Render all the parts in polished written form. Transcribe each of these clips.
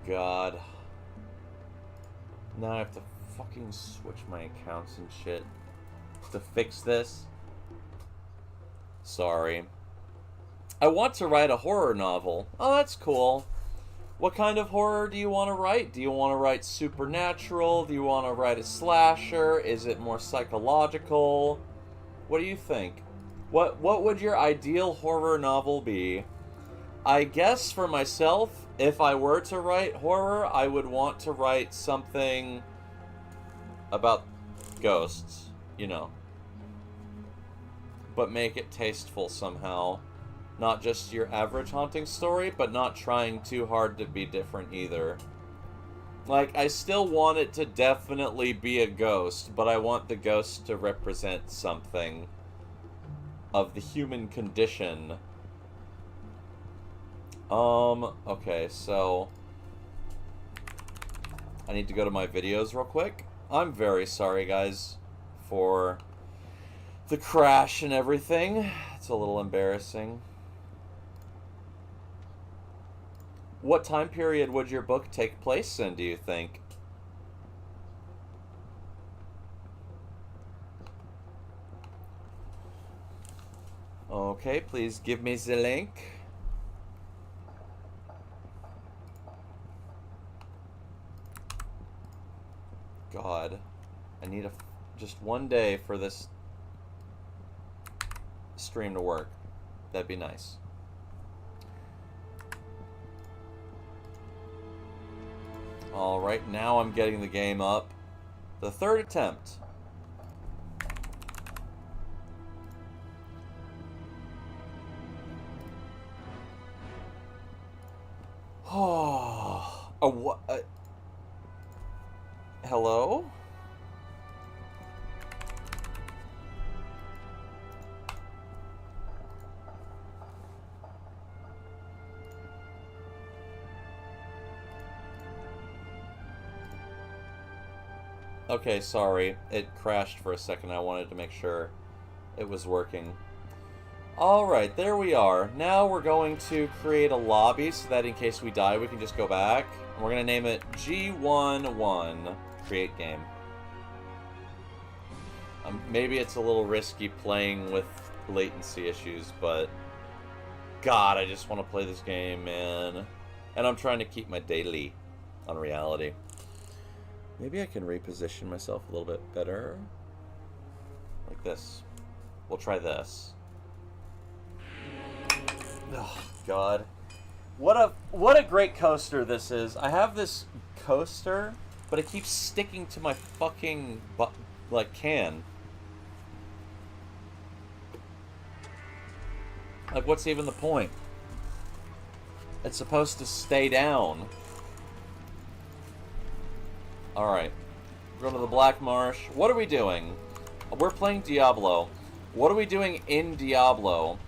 God. Now I have to fucking switch my accounts and shit to fix this. Sorry. I want to write a horror novel. Oh, that's cool. What kind of horror do you want to write? Do you want to write supernatural? Do you want to write a slasher? Is it more psychological? What do you think? What would your ideal horror novel be? I guess for myself, if I were to write horror, I would want to write something about ghosts, you know. But make it tasteful somehow. Not just your average haunting story, but not trying too hard to be different either. Like, I still want it to definitely be a ghost, but I want the ghost to represent something of the human condition. Okay, so I need to go to my videos real quick. I'm very sorry, guys, for the crash and everything. It's a little embarrassing. What time period would your book take place in, do you think? Okay, please give me the link. God, I need just one day for this stream to work. That'd be nice. Alright, now I'm getting the game up. The third attempt. Oh, what? Hello? Okay, sorry. It crashed for a second. I wanted to make sure it was working. Alright, there we are. Now we're going to create a lobby so that in case we die, we can just go back. And we're going to name it G11 Create Game. Maybe it's a little risky playing with latency issues, but God, I just want to play this game, man. And I'm trying to keep my daily on reality. Maybe I can reposition myself a little bit better. Like this. We'll try this. Oh, God. What a great coaster this is. I have this coaster, but it keeps sticking to my fucking can. Like, what's even the point? It's supposed to stay down. Alright. We're going to the Black Marsh. What are we doing? We're playing Diablo. What are we doing in Diablo?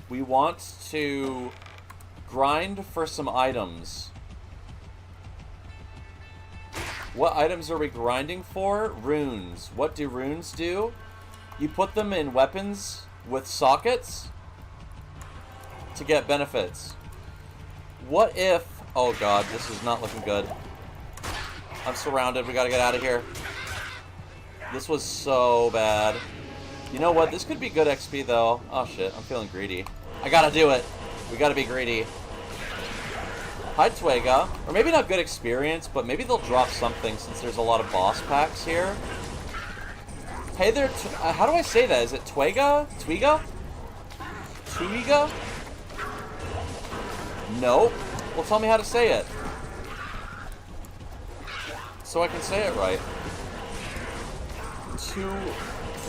We want to grind for some items. What items are we grinding for? Runes. What do runes do? You put them in weapons with sockets to get benefits. What if... Oh God, this is not looking good. I'm surrounded. We gotta get out of here. This was so bad. You know what? This could be good XP, though. Oh, shit. I'm feeling greedy. I gotta do it. We gotta be greedy. Hi, Twega. Or maybe not good experience, but maybe they'll drop something since there's a lot of boss packs here. Hey there, how do I say that? Is it Twega? Twiga? Twiga? Nope. Well, tell me how to say it. So I can say it right.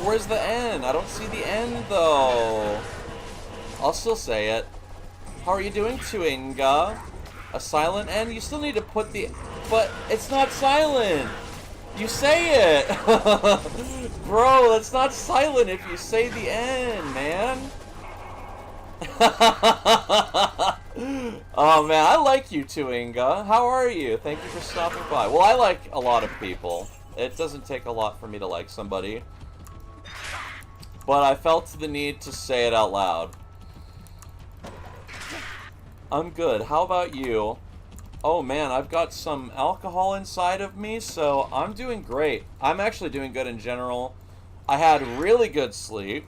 Where's the N? I don't see the N, though. I'll still say it. How are you doing, Tuinga? A silent N? You still need to put the... But it's not silent! You say it! Bro, that's not silent if you say the N, man. Oh, man, I like you, Tuinga. How are you? Thank you for stopping by. Well, I like a lot of people. It doesn't take a lot for me to like somebody. But I felt the need to say it out loud. I'm good. How about you? Oh man, I've got some alcohol inside of me, so I'm doing great. I'm actually doing good in general. I had really good sleep.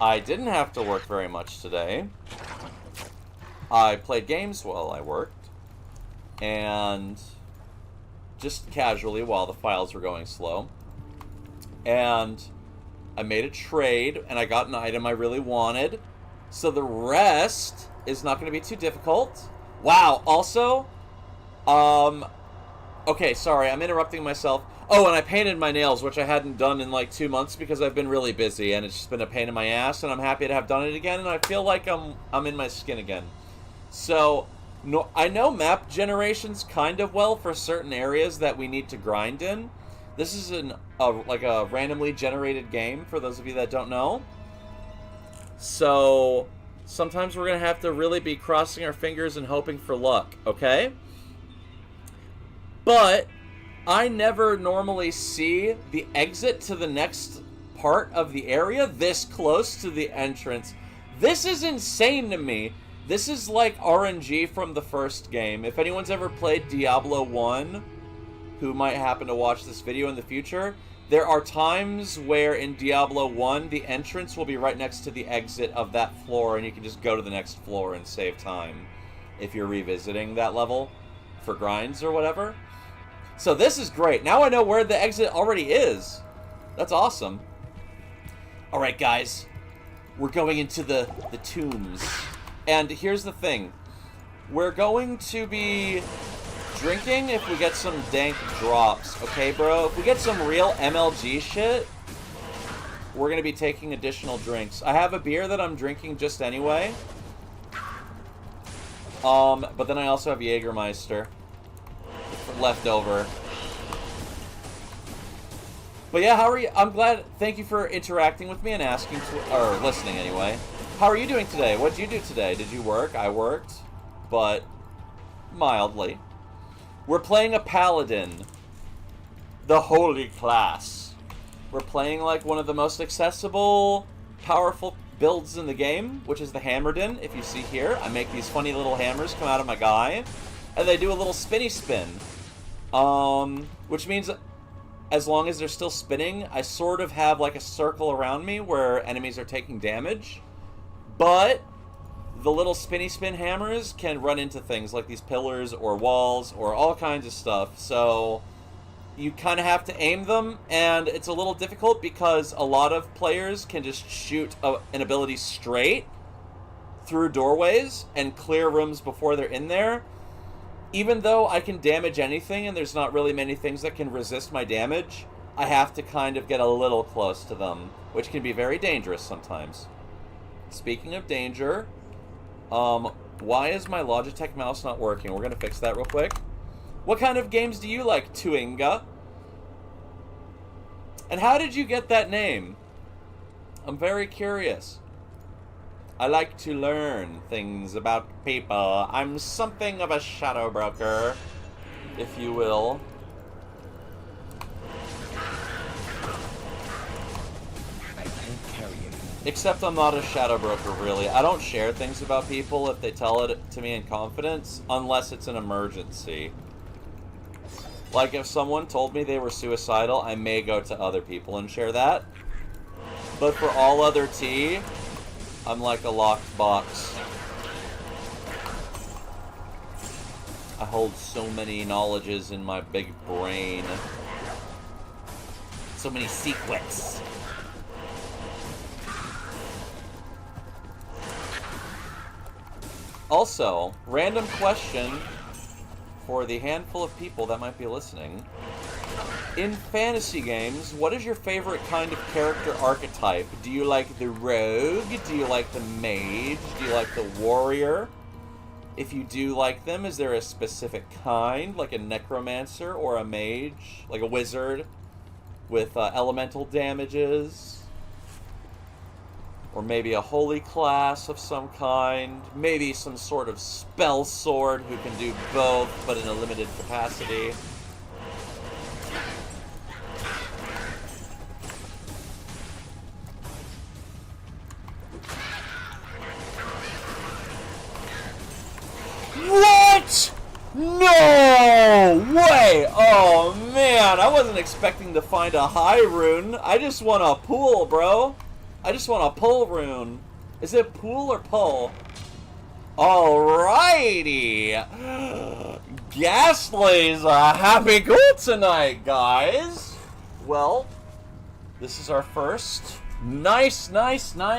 I didn't have to work very much today. I played games while I worked. And just casually while the files were going slow. And I made a trade, and I got an item I really wanted. So the rest is not going to be too difficult. Wow, also, okay, sorry, I'm interrupting myself. Oh, and I painted my nails, which I hadn't done in like 2 months because I've been really busy, and it's just been a pain in my ass, and I'm happy to have done it again, and I feel like I'm in my skin again. So, no, I know map generations kind of well for certain areas that we need to grind in. This is like a randomly generated game, for those of you that don't know. So, sometimes we're going to have to really be crossing our fingers and hoping for luck, okay? But I never normally see the exit to the next part of the area this close to the entrance. This is insane to me. This is like RNG from the first game. If anyone's ever played Diablo 1, who might happen to watch this video in the future, there are times where in Diablo 1, the entrance will be right next to the exit of that floor, and you can just go to the next floor and save time if you're revisiting that level for grinds or whatever. So this is great. Now I know where the exit already is. That's awesome. Alright, guys. We're going into the tombs. And here's the thing. We're going to be drinking if we get some dank drops, okay, bro? If we get some real MLG shit, we're going to be taking additional drinks. I have a beer that I'm drinking just anyway. But then I also have Jägermeister left over. But yeah, how are you? I'm glad. Thank you for interacting with me and asking to, or listening anyway. How are you doing today? What did you do today? Did you work? I worked, but mildly. We're playing a Paladin, the holy class. We're playing like one of the most accessible, powerful builds in the game, which is the Hammerdin. If you see here, I make these funny little hammers come out of my guy, and they do a little spinny spin. Which means as long as they're still spinning, I sort of have like a circle around me where enemies are taking damage. But the little spinny spin hammers can run into things like these pillars or walls or all kinds of stuff. So you kind of have to aim them, and it's a little difficult because a lot of players can just shoot an ability straight through doorways and clear rooms before they're in there. Even though I can damage anything and there's not really many things that can resist my damage, I have to kind of get a little close to them, which can be very dangerous sometimes. Speaking of danger, why is my Logitech mouse not working? We're going to fix that real quick. What kind of games do you like, Tuinga? And how did you get that name? I'm very curious. I like to learn things about people. I'm something of a shadow broker, if you will. I can't carry it. Except I'm not a shadow broker, really. I don't share things about people if they tell it to me in confidence, unless it's an emergency. Like, if someone told me they were suicidal, I may go to other people and share that. But for all other tea, I'm like a locked box. I hold so many knowledges in my big brain. So many secrets. Also, random question for the handful of people that might be listening. In fantasy games, what is your favorite kind of character archetype? Do you like the rogue? Do you like the mage? Do you like the warrior? If you do like them, is there a specific kind, like a necromancer or a mage? Like a wizard with elemental damages? Or maybe a holy class of some kind? Maybe some sort of spell sword who can do both, but in a limited capacity? What? No way! Oh man, I wasn't expecting to find a high rune. I just want a pool, bro. I just want a pull rune. Is it pool or pull? Alrighty. Ghastly's a happy goal tonight, guys. Well, this is our first nice find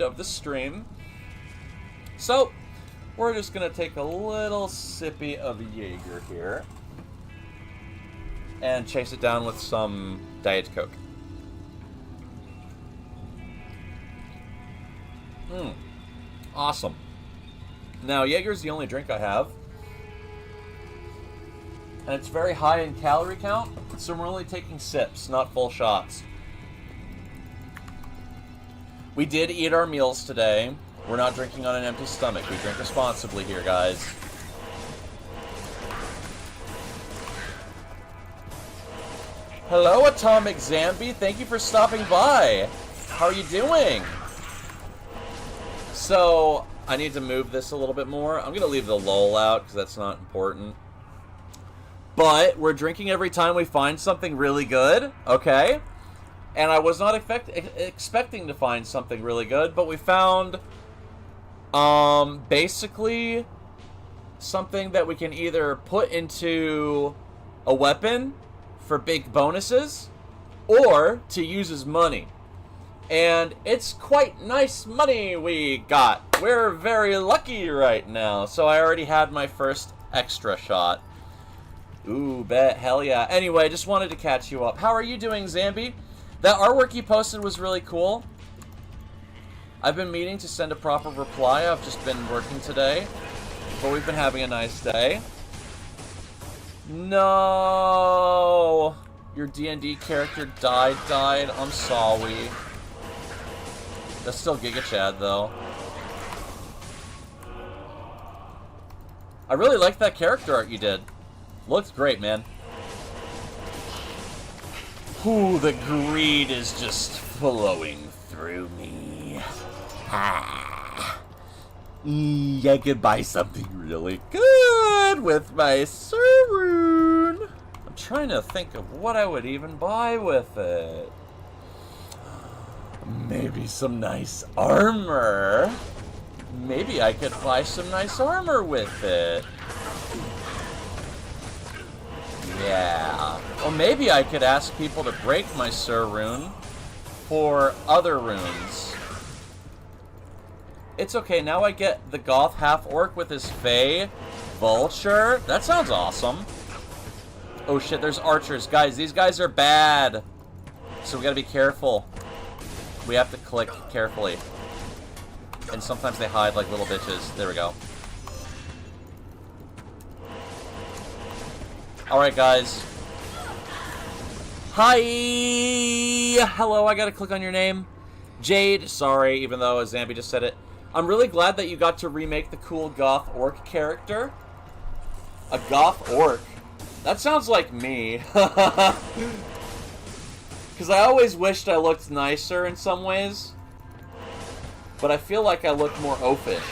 of the stream. So, we're just gonna take a little sippy of Jaeger here and chase it down with some Diet Coke. Awesome. Now, Jaeger's the only drink I have, and it's very high in calorie count, so we're only taking sips, not full shots. We did eat our meals today. We're not drinking on an empty stomach. We drink responsibly here, guys. Hello, Atomic Zambi. Thank you for stopping by. How are you doing? So, I need to move this a little bit more. I'm going to leave the lull out because that's not important. But we're drinking every time we find something really good, okay? And I was not expecting to find something really good, but we found basically something that we can either put into a weapon for big bonuses or to use as money. And it's quite nice money we got. We're very lucky right now. So I already had my first extra shot. Ooh, bet. Hell yeah. Anyway, just wanted to catch you up. How are you doing, Zambi? That artwork you posted was really cool. I've been meaning to send a proper reply. I've just been working today. But we've been having a nice day. No. Your D&D character died. I'm sorry. That's still Giga Chad, though. I really like that character art you did. Looks great, man. Ooh, the greed is just flowing through me. I could buy something really good with my Sarun. I'm trying to think of what I would even buy with it. Maybe some nice armor. Maybe I could buy some nice armor with it. Yeah. Or maybe I could ask people to break my Sur rune for other runes. It's okay, now I get the Goth half-orc with his Fae Vulture. That sounds awesome. Oh shit, there's archers. Guys, these guys are bad. So we gotta be careful. We have to click carefully. And sometimes they hide like little bitches. There we go. Alright, guys. Hi! Hello, I gotta click on your name. Jade, sorry, even though Zambi just said it. I'm really glad that you got to remake the cool Goth Orc character. A Goth Orc? That sounds like me. Because I always wished I looked nicer in some ways. But I feel like I look more oafish.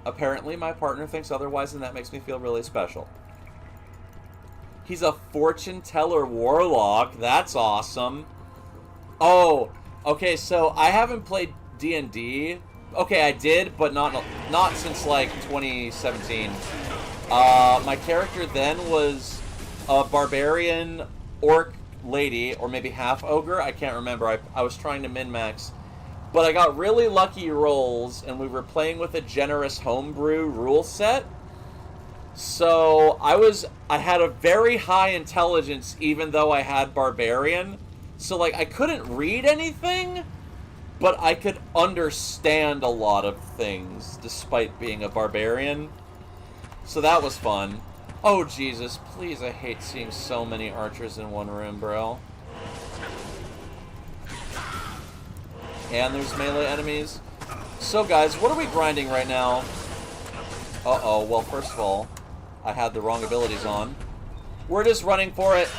Apparently, my partner thinks otherwise, and that makes me feel really special. He's a fortune teller warlock. That's awesome. Oh, okay, so I haven't played D&D. Okay, I did, but not since, like, 2017. My character then was a barbarian orc lady, or maybe half ogre. I can't remember. I was trying to min-max. But I got really lucky rolls, and we were playing with a generous homebrew rule set. So I had a very high intelligence, even though I had barbarian. So, like, I couldn't read anything, but I could understand a lot of things, despite being a barbarian. So that was fun. Oh, Jesus, please, I hate seeing so many archers in one room, bro. And there's melee enemies. So, guys, what are we grinding right now? Uh-oh, well, first of all, I had the wrong abilities on. We're just running for it.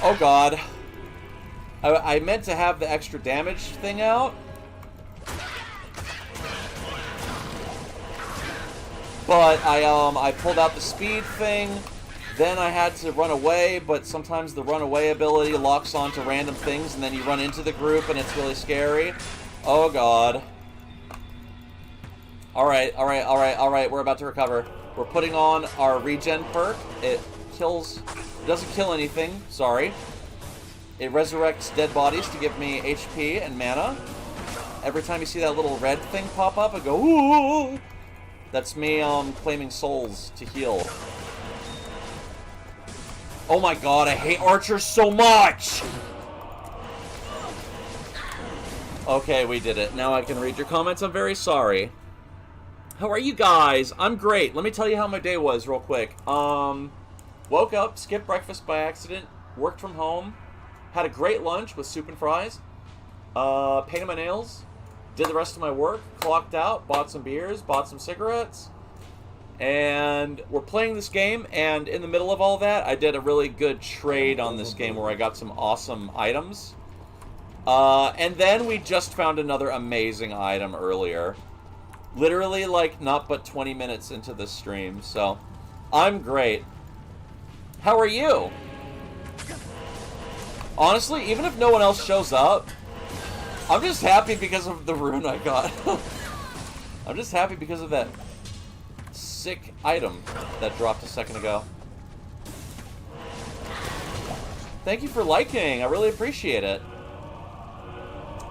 Oh, God. I meant to have the extra damage thing out. But I pulled out the speed thing. Then I had to run away, but sometimes the runaway ability locks onto random things, and then you run into the group, and it's really scary. Oh, God. Alright, alright, alright, alright, we're about to recover. We're putting on our regen perk. It doesn't kill anything, sorry. It resurrects dead bodies to give me HP and mana. Every time you see that little red thing pop up, I go, ooh! That's me, claiming souls to heal. Oh my god, I hate archers so much! Okay, we did it. Now I can read your comments. I'm very sorry. How are you guys? I'm great. Let me tell you how my day was real quick. Woke up, skipped breakfast by accident, worked from home, had a great lunch with soup and fries, painted my nails, did the rest of my work, clocked out, bought some beers, bought some cigarettes, and we're playing this game, and in the middle of all that, I did a really good trade on this game where I got some awesome items. And then we just found another amazing item earlier. Literally, like, not but 20 minutes into this stream, so I'm great. How are you? Honestly, even if no one else shows up, I'm just happy because of the rune I got. I'm just happy because of that sick item that dropped a second ago. Thank you for liking. I really appreciate it.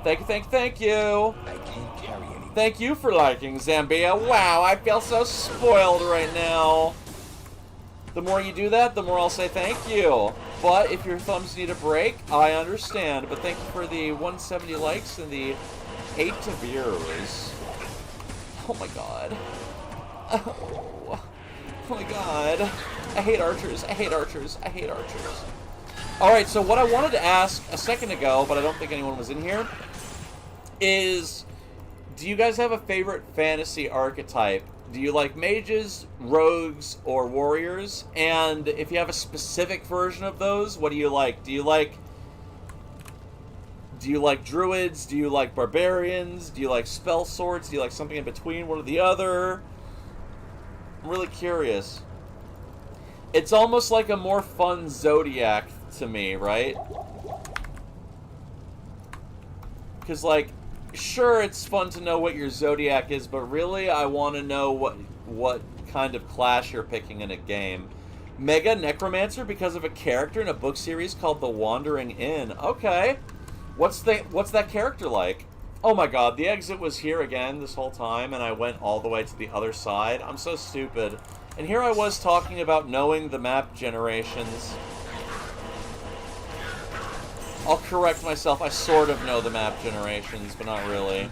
Thank you, thank you, thank you. I can't carry anything. Thank you for liking, Zambia. Wow, I feel so spoiled right now. The more you do that, the more I'll say thank you. But if your thumbs need a break, I understand. But thank you for the 170 likes and the 8 views. Oh my god. Oh my god. I hate archers. I hate archers. I hate archers. Alright, so what I wanted to ask a second ago, but I don't think anyone was in here, is, do you guys have a favorite fantasy archetype? Do you like mages, rogues, or warriors? And if you have a specific version of those, what do you like? Do you like druids? Do you like barbarians? Do you like spell swords? Do you like something in between one or the other? I'm really curious. It's almost like a more fun Zodiac to me, right? Because, like, sure, it's fun to know what your Zodiac is, but really, I want to know what kind of class you're picking in a game. Mega Necromancer because of a character in a book series called The Wandering Inn. Okay. What's that character like? Oh my god, the exit was here again this whole time, and I went all the way to the other side. I'm so stupid. And here I was talking about knowing the map generations. I'll correct myself, I sort of know the map generations, but not really.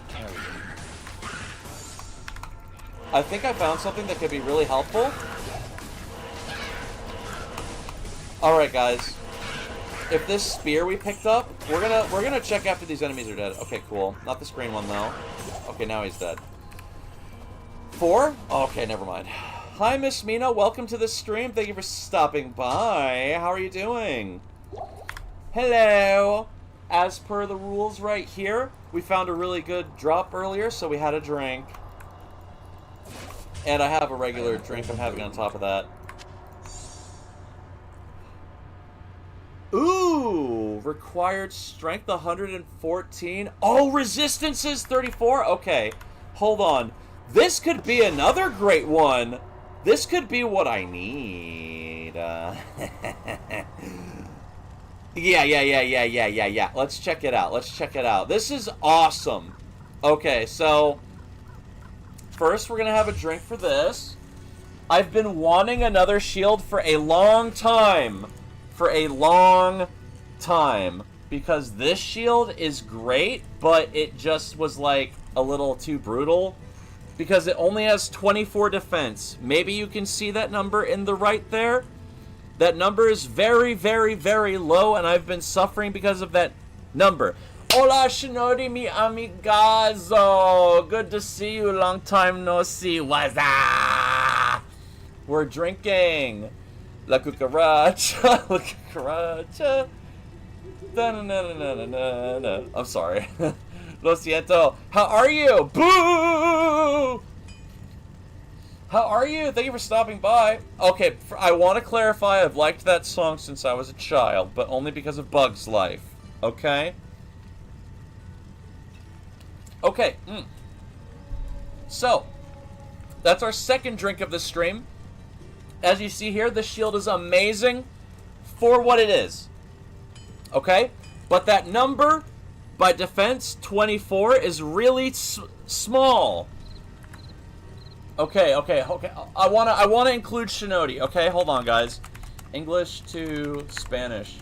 I think I found something that could be really helpful. Alright guys. If this spear we picked up, we're gonna check after these enemies are dead. Okay, cool. Not this green one though. Okay, now he's dead. 4? Oh, okay, never mind. Hi, Miss Mina. Welcome to the stream. Thank you for stopping by. How are you doing? Hello. As per the rules right here, we found a really good drop earlier, so we had a drink. And I have a regular drink I'm having on top of that. Ooh, required strength 114. Oh, resistance is 34? Okay, hold on. This could be another great one. This could be what I need. Yeah. Let's check it out. This is awesome. Okay, so first we're going to have a drink for this. I've been wanting another shield for a long time. Because this shield is great, but it just was like a little too brutal. Because it only has 24 defense. Maybe you can see that number in the right there. That number is very, very, very low, and I've been suffering because of that number. Hola, Shinori, mi amigazo. Good to see you. Long time no see. Waza. We're drinking. La cucaracha. La cucaracha. Da-na-na-na-na-na-na. I'm sorry. Lo siento. How are you? Boo! How are you? Thank you for stopping by. Okay, I want to clarify, I've liked that song since I was a child, but only because of Bug's Life. Okay? Okay, So, that's our second drink of the stream. As you see here, the shield is amazing for what it is. Okay? But that number, by defense, 24, is really small. Okay. I wanna include Shinodi. Okay, hold on, guys. English to Spanish.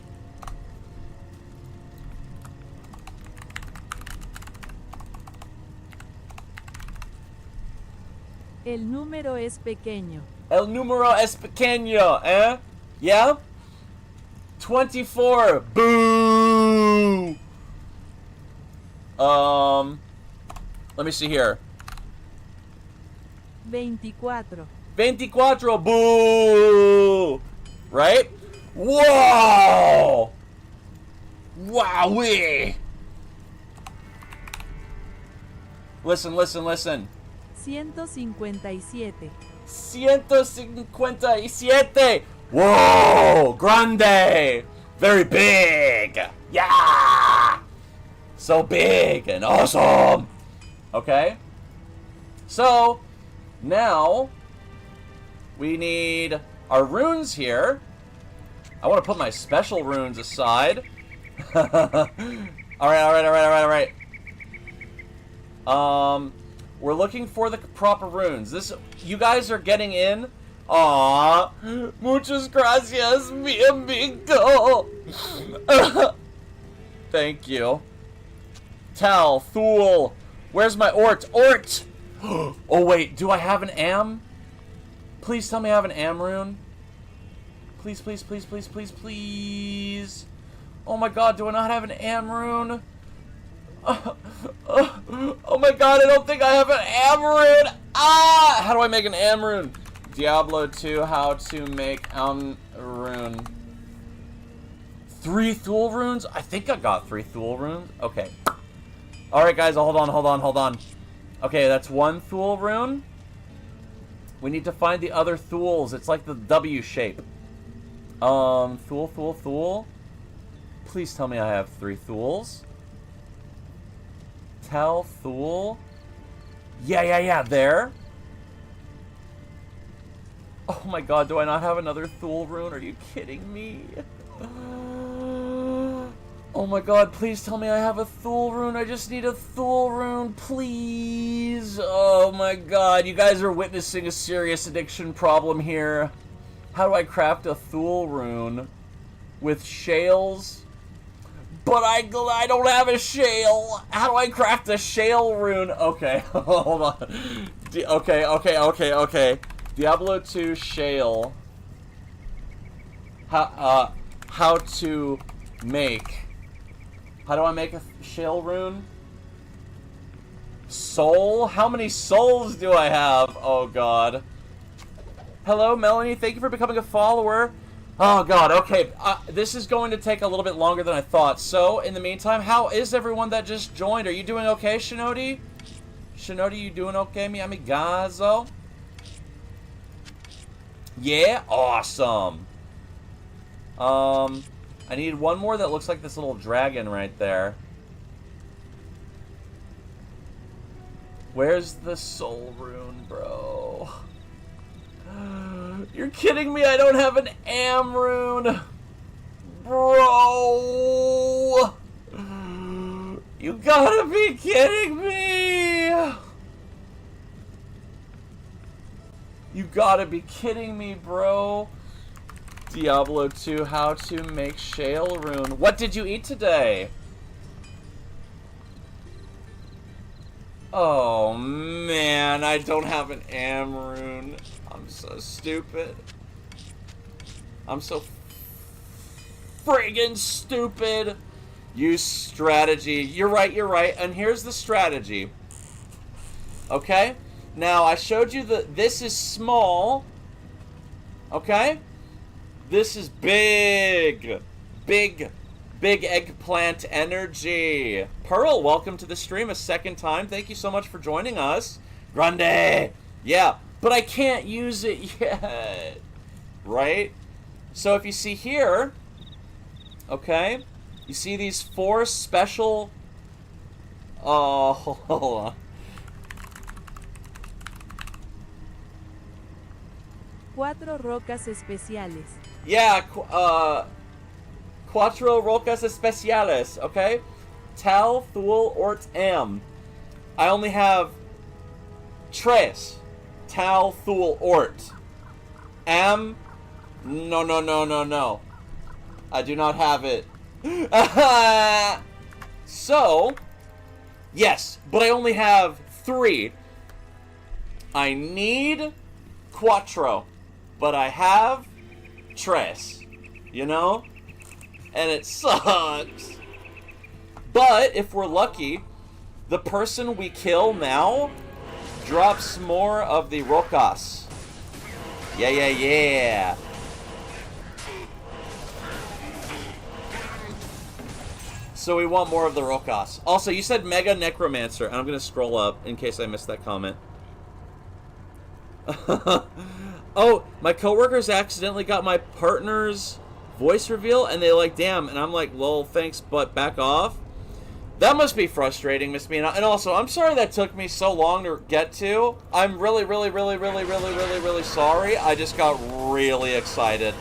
El número es pequeño. El número es pequeño, eh? Yeah? 24. Boo! Let me see here. 24. 24, boo! Right? Whoa! Wowee! Listen. 157. 157! Whoa! Grande! Very big! Yeah! So big and awesome! Okay? So, now, we need our runes here. I want to put my special runes aside. Alright. We're looking for the proper runes. You guys are getting in. Aww. Muchas gracias, mi amigo. Thank you. Tal, Thule. Where's my Ort? Ort! Oh, wait. Do I have an Am? Please tell me I have an Am rune. Please. Oh my god, do I not have an Am rune? Oh my god, I don't think I have an Am rune. Ah! How do I make an Am rune? Diablo 2, how to make Am rune. 3 Thule runes? I think I got 3 Thule runes. Okay. Alright guys, hold on. Okay, that's 1 Thule rune. We need to find the other Thules. It's like the W shape. Thule. Please tell me I have 3 Thules. Tell Thule. Yeah, there. Oh my god, do I not have another Thule rune? Are you kidding me? Oh my god, please tell me I have a Thule rune. I just need a Thule rune, please. Oh my god, you guys are witnessing a serious addiction problem here. How do I craft a Thule rune? With shales? But I don't have a shale. How do I craft a shale rune? Okay, hold on. Okay. Diablo 2 shale. How to make... How do I make a shale rune? Soul? How many souls do I have? Oh god. Hello, Melanie. Thank you for becoming a follower. Oh god, okay. This is going to take a little bit longer than I thought. So, in the meantime, how is everyone that just joined? Are you doing okay, Shinodi? Shinodi, you doing okay, mi amigazo? Yeah? Awesome. I need one more that looks like this little dragon right there. Where's the soul rune, bro? You're kidding me, I don't have an Am rune! Bro! You gotta be kidding me! You gotta be kidding me, bro! Diablo 2, how to make shale rune. What did you eat today? Oh man, I don't have an Am rune. I'm so stupid. I'm so friggin' stupid. Use strategy. You're right. And here's the strategy. Okay? Now, I showed you that this is small. Okay? This is big. Big eggplant energy. Pearl, welcome to the stream a second time. Thank you so much for joining us. Grande. Yeah. But I can't use it yet. Right? So if you see here, okay, you see these 4 special... Oh, hold on. Cuatro rocas especiales. Yeah, Cuatro Rocas Especiales, okay? Tal, Thul, Ort, Am. I only have Tres. Tal, Thul, Ort. Am. No, no, no, no, no. I do not have it. So, yes, but I only have 3. I need Cuatro, but I have Tres. You know? And it sucks. But if we're lucky, the person we kill now drops more of the rocas. Yeah, yeah, yeah. So we want more of the rocas. Also, you said Mega Necromancer, and I'm going to scroll up in case I missed that comment. Oh, my coworkers accidentally got my partner's voice reveal, and they like, damn, and I'm like, lol, thanks, but back off. That must be frustrating, Miss Mina. And also, I'm sorry that took me so long to get to. I'm really, really, really, really, really, really, really sorry. I just got really excited.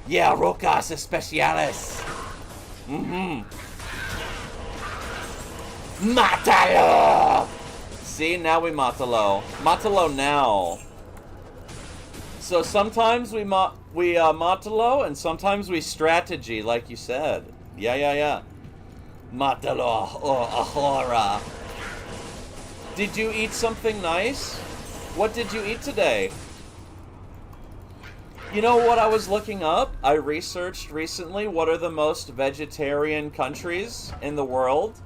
Yeah, Rocas Especiales. Mm-hmm. Matalo! See, now we matalo. Matalo now. So sometimes we matalo, and sometimes we strategy, like you said. Yeah, yeah, yeah. Matalo or ahora. Did you eat something nice? What did you eat today? You know what I was looking up? I researched recently what are the most vegetarian countries in the world.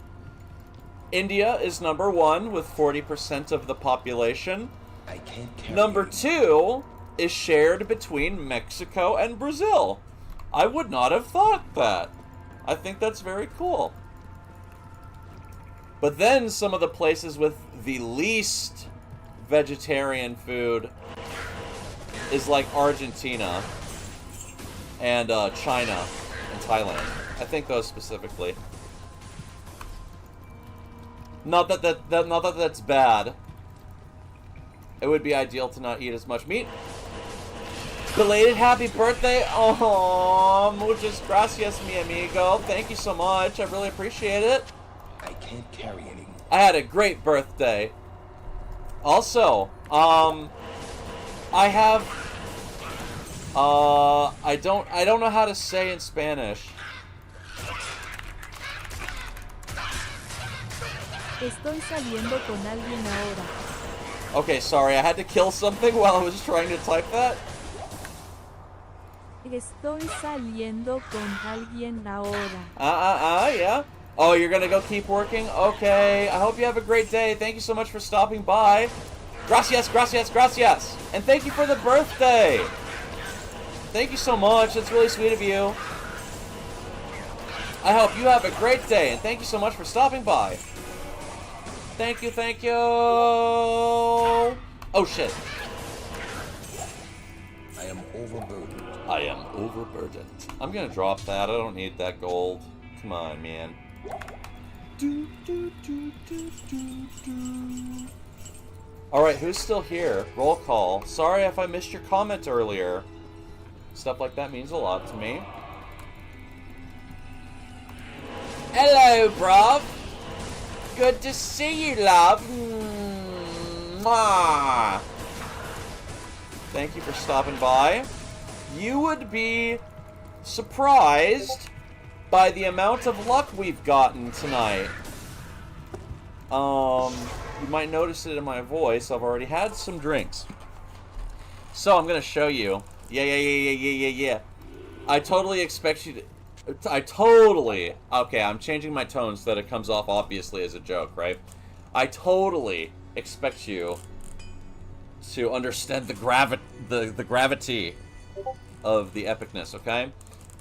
India is number 1 with 40% of the population. I can't carry Number 2 is shared between Mexico and Brazil. I would not have thought that. I think that's very cool. But then some of the places with the least vegetarian food is like Argentina and China and Thailand. I think those specifically. Not that that's bad. It would be ideal to not eat as much meat. Belated happy birthday! Oh, muchas gracias, mi amigo. Thank you so much. I really appreciate it. I can't carry anymore. I had a great birthday. Also, I have I don't know how to say in Spanish. Estoy saliendo con alguien ahora. Okay, sorry, I had to kill something while I was trying to type that. Estoy saliendo con alguien ahora. Yeah. Oh, you're gonna go keep working? Okay, I hope you have a great day. Thank you so much for stopping by. Gracias, gracias, gracias. And thank you for the birthday. Thank you so much. That's really sweet of you. I hope you have a great day, and thank you so much for stopping by. Thank you, thank you. Oh, shit. I am overburdened. I am overburdened. I'm gonna drop that. I don't need that gold. Come on, man. Alright, who's still here? Roll call. Sorry if I missed your comment earlier. Stuff like that means a lot to me. Hello, bruv. Good to see you, love. Mwah. Thank you for stopping by. You would be surprised by the amount of luck we've gotten tonight. You might notice it in my voice. I've already had some drinks. So I'm gonna show you. Yeah. I totally expect you to... Okay, I'm changing my tone so that it comes off obviously as a joke, right? I totally expect you to understand the gravity of the epicness, okay?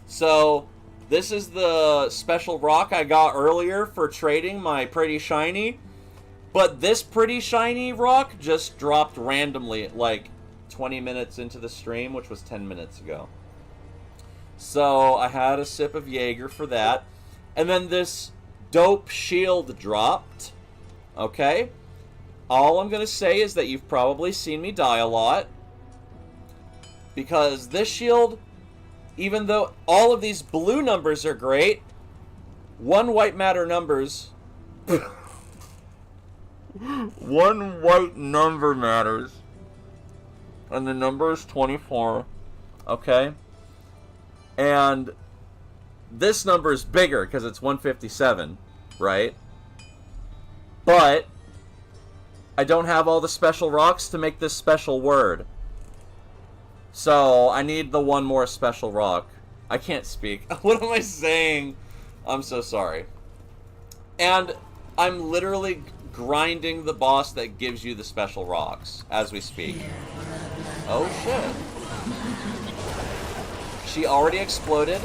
So, this is the special rock I got earlier for trading my pretty shiny. But this pretty shiny rock just dropped randomly, like 20 minutes into the stream, which was 10 minutes ago. So I had a sip of Jaeger for that. And then this dope shield dropped. Okay? All I'm going to say is that you've probably seen me die a lot. Because this shield, even though all of these blue numbers are great, one white matter numbers... one white number matters. And the number is 24. Okay? And this number is bigger because it's 157, right? But I don't have all the special rocks to make this special word. So I need the one more special rock. I can't speak. What am I saying? I'm so sorry. And I'm literally grinding the boss that gives you the special rocks as we speak. Oh shit. She already exploded.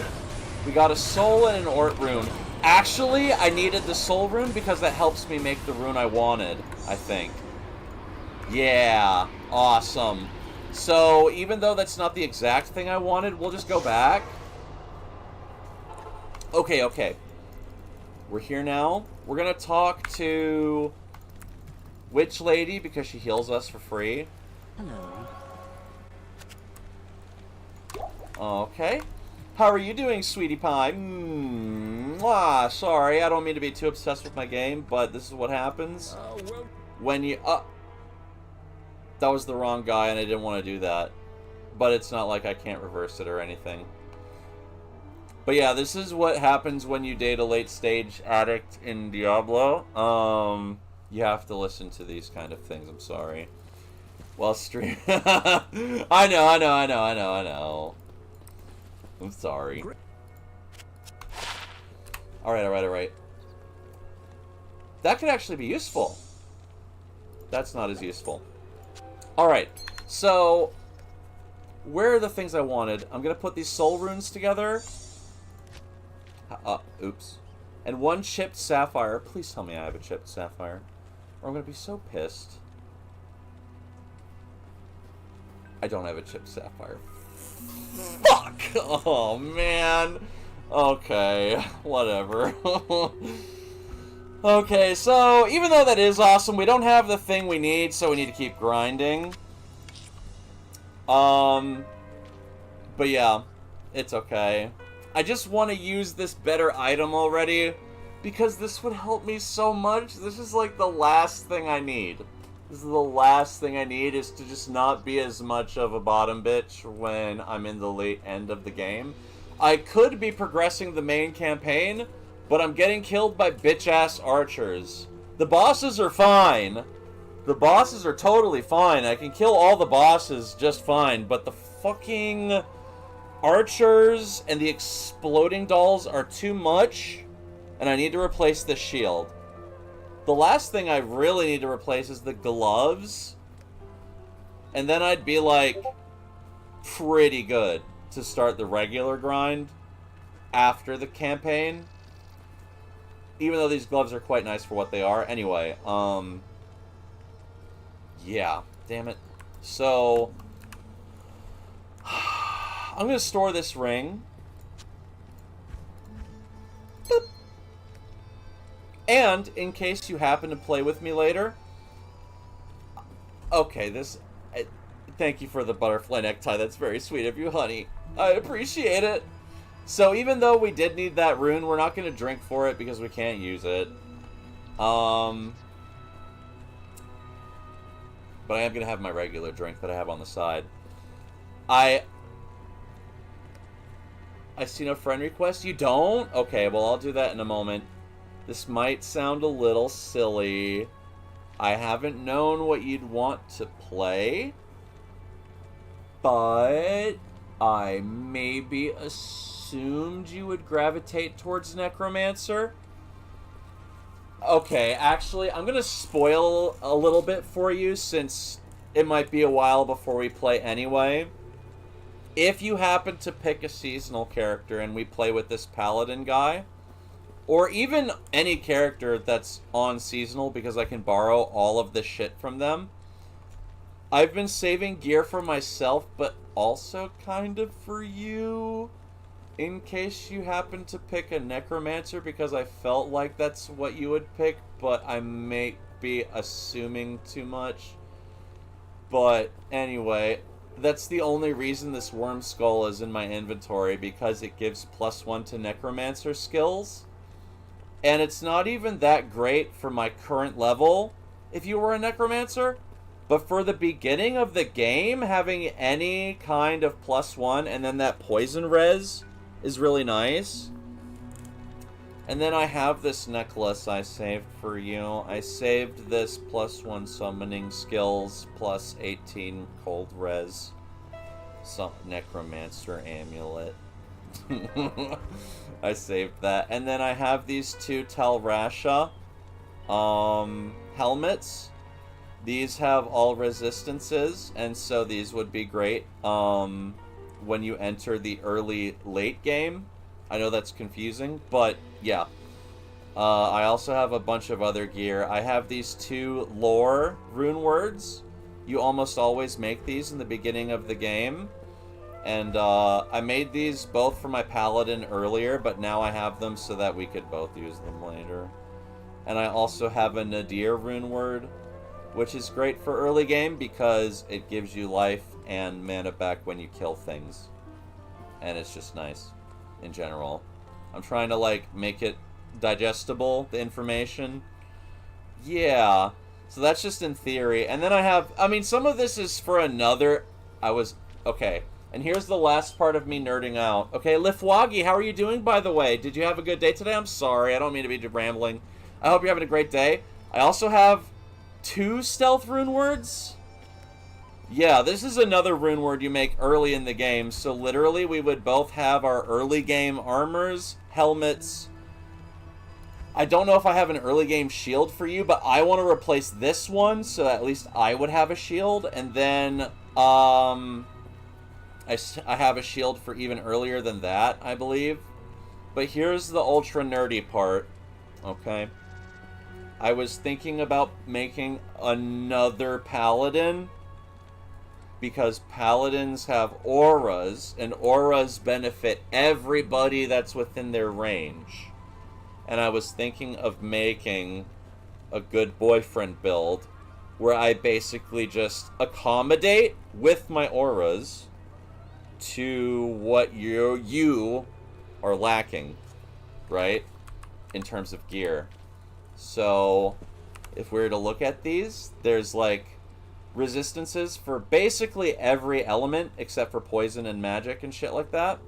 We got a soul and an ort rune. Actually, I needed the soul rune because that helps me make the rune I wanted, I think. Yeah, awesome. So, even though that's not the exact thing I wanted, we'll just go back. Okay, okay. We're here now. We're gonna talk to Witch Lady because she heals us for free. Hello. Okay. How are you doing, sweetie pie? Sorry, I don't mean to be too obsessed with my game, but this is what happens when you... that was the wrong guy, and I didn't want to do that. But it's not like I can't reverse it or anything. But yeah, this is what happens when you date a late-stage addict in Diablo. You have to listen to these kind of things, I'm sorry. Well, stream... I know. I'm sorry. Alright. That could actually be useful. That's not as useful. Alright, so... where are the things I wanted? I'm gonna put these soul runes together. Oops. And one chipped sapphire. Please tell me I have a chipped sapphire. Or I'm gonna be so pissed. I don't have a chipped sapphire. Fuck! Oh, man. Okay, whatever. Okay, so, even though that is awesome, we don't have the thing we need, so we need to keep grinding. But yeah, it's okay. I just want to use this better item already, because this would help me so much. This is like the last thing I need. This is the last thing I need, is to just not be as much of a bottom bitch when I'm in the late end of the game. I could be progressing the main campaign, but I'm getting killed by bitch-ass archers. The bosses are fine. The bosses are totally fine. I can kill all the bosses just fine, but the fucking archers and the exploding dolls are too much, and I need to replace the shield. The last thing I really need to replace is the gloves. And then I'd be, like, pretty good to start the regular grind after the campaign. Even though these gloves are quite nice for what they are. Anyway, yeah, damn it. So, I'm going to store this ring. Boop. And, in case you happen to play with me later... Okay, thank you for the butterfly necktie. That's very sweet of you, honey. I appreciate it. So, even though we did need that rune, we're not going to drink for it because we can't use it. But I am going to have my regular drink that I have on the side. I see no friend request. You don't? Okay, well, I'll do that in a moment. This might sound a little silly. I haven't known what you'd want to play, but I maybe assumed you would gravitate towards Necromancer. Okay, actually, I'm going to spoil a little bit for you since it might be a while before we play anyway. If you happen to pick a seasonal character and we play with this Paladin guy, or even any character that's on seasonal because I can borrow all of the shit from them. I've been saving gear for myself, but also kind of for you, in case you happen to pick a necromancer, because I felt like that's what you would pick, but I may be assuming too much. But anyway, that's the only reason this worm skull is in my inventory, because it gives +1 to necromancer skills. And it's not even that great for my current level if you were a necromancer. But for the beginning of the game, having any kind of +1 and then that poison res is really nice. And then I have this necklace I saved for you. I saved this +1 summoning skills, +18 cold res. Some necromancer amulet. I saved that. And then I have these 2 Talrasha helmets. These have all resistances, and so these would be great when you enter the late game. I know that's confusing, but yeah. I also have a bunch of other gear. I have these 2 lore rune words. You almost always make these in the beginning of the game. And I made these both for my Paladin earlier, but now I have them so that we could both use them later. And I also have a Nadir rune word, which is great for early game because it gives you life and mana back when you kill things. And it's just nice in general. I'm trying to like make it digestible, the information. Yeah. So that's just in theory. And then I mean, some of this is for another... Okay. And here's the last part of me nerding out. Okay, Lifwagi, how are you doing, by the way? Did you have a good day today? I'm sorry. I don't mean to be rambling. I hope you're having a great day. I also have 2 stealth rune words. Yeah, this is another rune word you make early in the game. So literally, we would both have our early game armors, helmets. I don't know if I have an early game shield for you, but I want to replace this one so at least I would have a shield. And then I have a shield for even earlier than that, I believe. But here's the ultra nerdy part. Okay. I was thinking about making another Paladin because Paladins have auras, and auras benefit everybody that's within their range. And I was thinking of making a good boyfriend build where I basically just accommodate with my auras to what you are lacking, right? In terms of gear. So, if we were to look at these, there's like resistances for basically every element except for poison and magic and shit like that.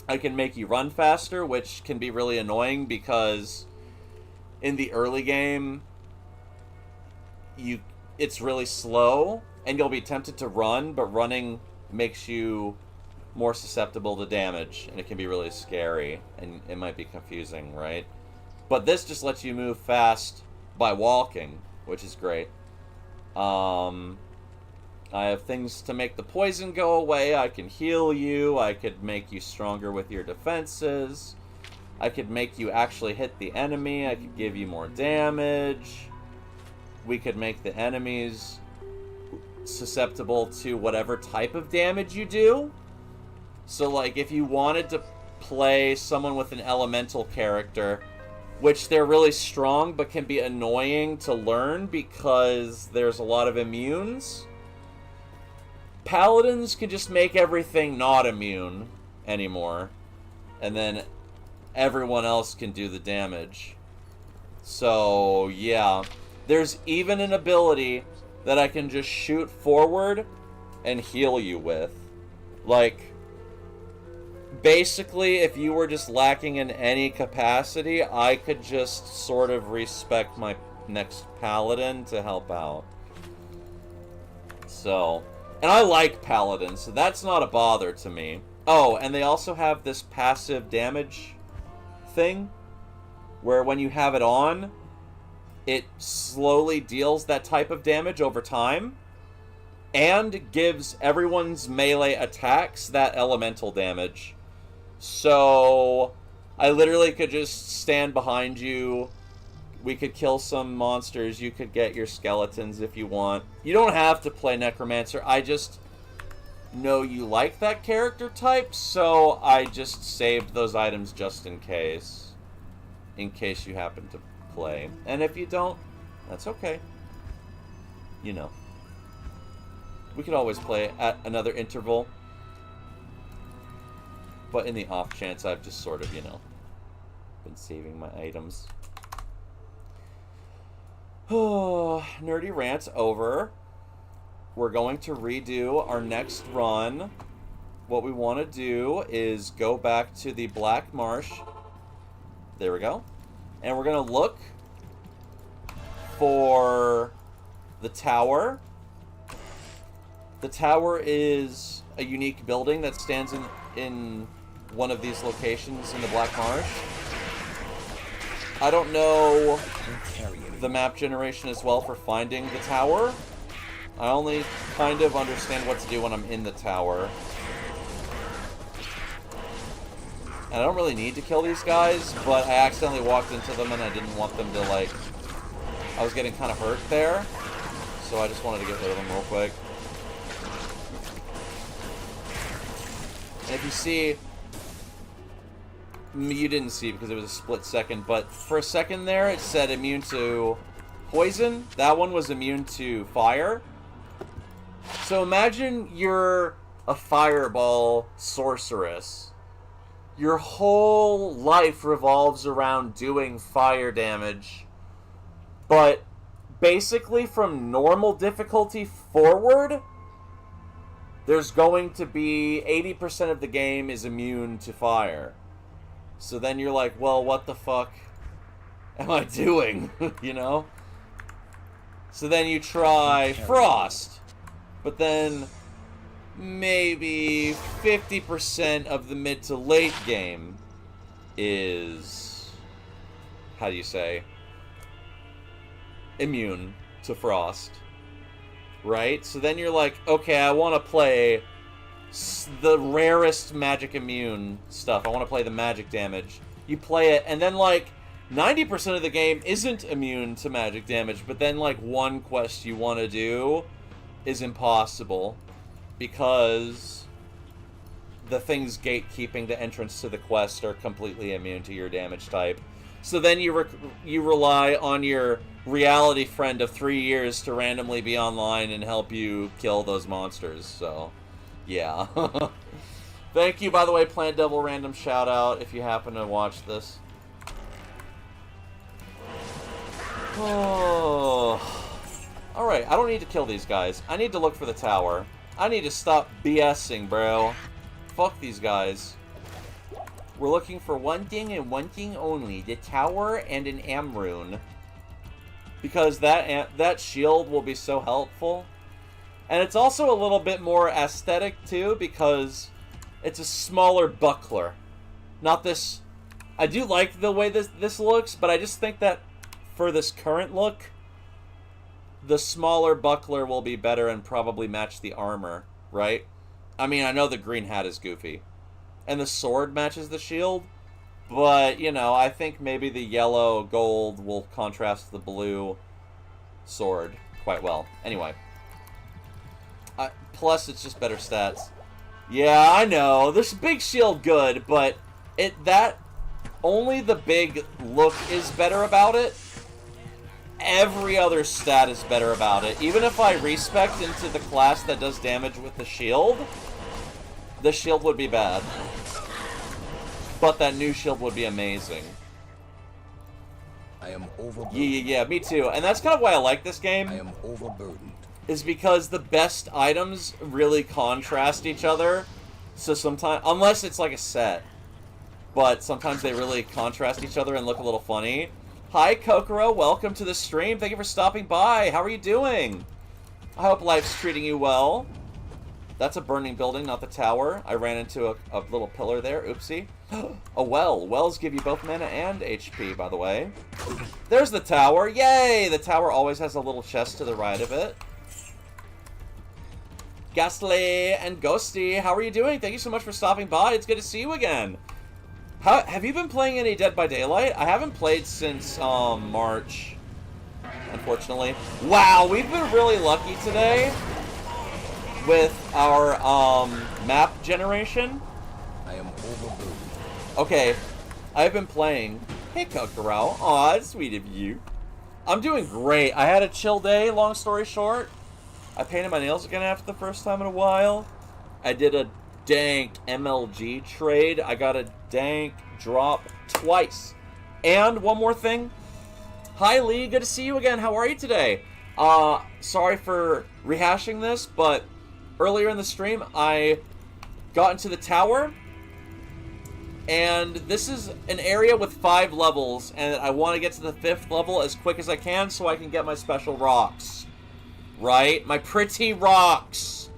I can make you run faster, which can be really annoying because in the early game, it's really slow and you'll be tempted to run, but running makes you more susceptible to damage and it can be really scary and it might be confusing, right? But this just lets you move fast by walking, which is great. I have things to make the poison go away. I can heal you. I could make you stronger with your defenses. I could make you actually hit the enemy. I could give you more damage. We could make the enemies susceptible to whatever type of damage you do. So, like, if you wanted to play someone with an elemental character, which they're really strong but can be annoying to learn because there's a lot of immunes, Paladins can just make everything not immune anymore, and then everyone else can do the damage. So, yeah. There's even an ability that I can just shoot forward and heal you with. Like, basically, if you were just lacking in any capacity, I could just sort of respec my next Paladin to help out. So, and I like Paladins, so that's not a bother to me. Oh, and they also have this passive damage thing, where when you have it on, it slowly deals that type of damage over time, and gives everyone's melee attacks that elemental damage. So, I literally could just stand behind you. We could kill some monsters. You could get your skeletons if you want. You don't have to play Necromancer. I just know you like that character type, so I just saved those items just in case. In case you happen to play. And if you don't, that's okay. You know. We could always play at another interval. But in the off chance, I've just sort of, you know, been saving my items. Oh, nerdy rant's over. We're going to redo our next run. What we want to do is go back to the Black Marsh. There we go. And we're going to look for the tower. The tower is a unique building that stands in one of these locations in the Black Marsh. I don't know the map generation as well for finding the tower. I only kind of understand what to do when I'm in the tower. And I don't really need to kill these guys, but I accidentally walked into them and I didn't want them to, like... I was getting kind of hurt there, so I just wanted to get rid of them real quick. And if you see... You didn't see because it was a split second, but for a second there it said immune to poison. That one was immune to fire. So imagine you're a fireball sorceress. Your whole life revolves around doing fire damage. But basically from normal difficulty forward, there's going to be 80% of the game is immune to fire. So then you're like, well, what the fuck am I doing? You know? So then you try Frost. But then maybe 50% of the mid to late game is, how do you say, immune to Frost. Right? So then you're like, okay, I want to play the rarest magic immune stuff. I want to play the magic damage. You play it, and then like 90% of the game isn't immune to magic damage, but then like one quest you want to do is impossible because the things gatekeeping the entrance to the quest are completely immune to your damage type. So then you rely on your reality friend of 3 years to randomly be online and help you kill those monsters. So yeah. Thank you, by the way, Plant Devil random shout out if you happen to watch this. Oh. Alright, I don't need to kill these guys. I need to look for the tower. I need to stop BSing, bro. Fuck these guys. We're looking for one thing and one thing only. The tower and an Amrune. Because that shield will be so helpful. And it's also a little bit more aesthetic, too, because it's a smaller buckler. Not this... I do like the way this looks, but I just think that for this current look, the smaller buckler will be better and probably match the armor, right? I mean, I know the green hat is goofy. And the sword matches the shield, but, you know, I think maybe the yellow gold will contrast the blue sword quite well. Anyway. Plus, it's just better stats. Yeah, I know. This big shield good, but only the big look is better about it. Every other stat is better about it. Even if I respec into the class that does damage with the shield would be bad. But that new shield would be amazing. I am overburdened. Yeah, me too. And that's kind of why I like this game. I am overburdened. Is because the best items really contrast each other. So sometimes, unless it's like a set, but sometimes they really contrast each other and look a little funny. Hi, Kokoro. Welcome to the stream. Thank you for stopping by. How are you doing? I hope life's treating you well. That's a burning building, not the tower. I ran into a little pillar there. Oopsie. A well. Wells give you both mana and HP, by the way. There's the tower. Yay! The tower always has a little chest to the right of it. Ghastly and Ghosty, how are you doing? Thank you so much for stopping by. It's good to see you again. Have you been playing any Dead by Daylight? I haven't played since March, unfortunately. Wow, we've been really lucky today with our map generation. I am overburdened. Okay, I've been playing. Hey, Kokoro. Aw, that's sweet of you. I'm doing great. I had a chill day, long story short. I painted my nails again after the first time in a while. I did a dank MLG trade. I got a dank drop twice. And one more thing. Hi, Lee. Good to see you again. How are you today? Sorry for rehashing this, but earlier in the stream, I got into the tower. And this is an area with 5 levels, and I want to get to the 5th level as quick as I can so I can get my special rocks. Right? My pretty rocks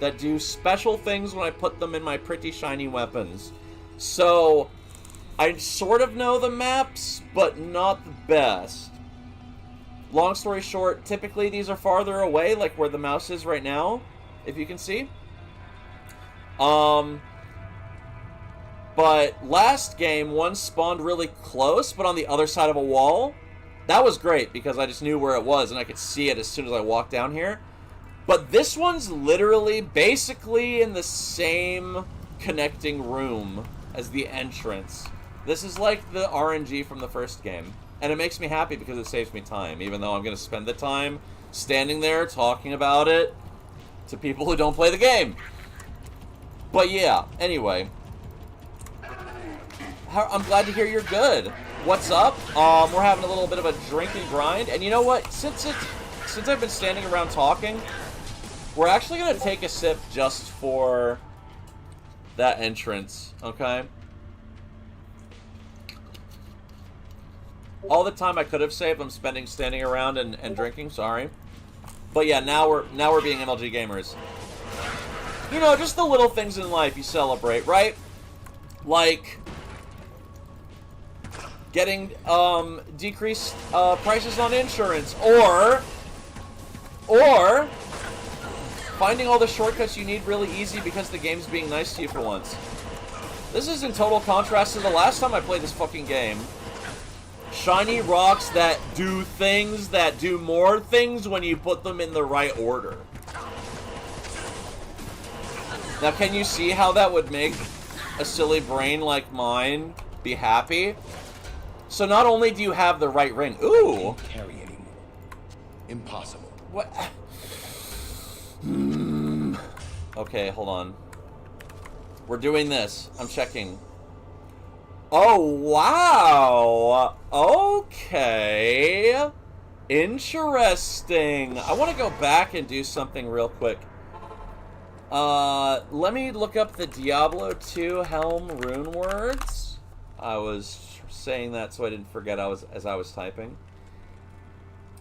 that do special things when I put them in my pretty shiny weapons. So, I sort of know the maps, but not the best. Long story short, typically these are farther away, like where the mouse is right now, if you can see. But last game, one spawned really close, but on the other side of a wall. That was great, because I just knew where it was, and I could see it as soon as I walked down here. But this one's literally, basically in the same connecting room as the entrance. This is like the RNG from the first game. And it makes me happy because it saves me time, even though I'm going to spend the time standing there talking about it to people who don't play the game. But yeah, anyway. I'm glad to hear you're good. What's up? We're having a little bit of a drink and grind. And you know what? Since I've been standing around talking, we're actually going to take a sip just for that entrance, okay? All the time I could have saved, I'm spending standing around and drinking, sorry. But yeah, now we're being MLG gamers. You know, just the little things in life you celebrate, right? Like getting decreased prices on insurance, or finding all the shortcuts you need really easy because the game's being nice to you for once. This is in total contrast to the last time I played this fucking game. Shiny rocks that do things that do more things when you put them in the right order. Now, can you see how that would make a silly brain like mine be happy? So not only do you have the right ring... Ooh! Can't carry anymore. Impossible. What? Okay, hold on. We're doing this. I'm checking. Oh, wow! Okay. Interesting. I want to go back and do something real quick. Let me look up the Diablo 2 Helm rune words. I was saying that so I didn't forget as I was typing.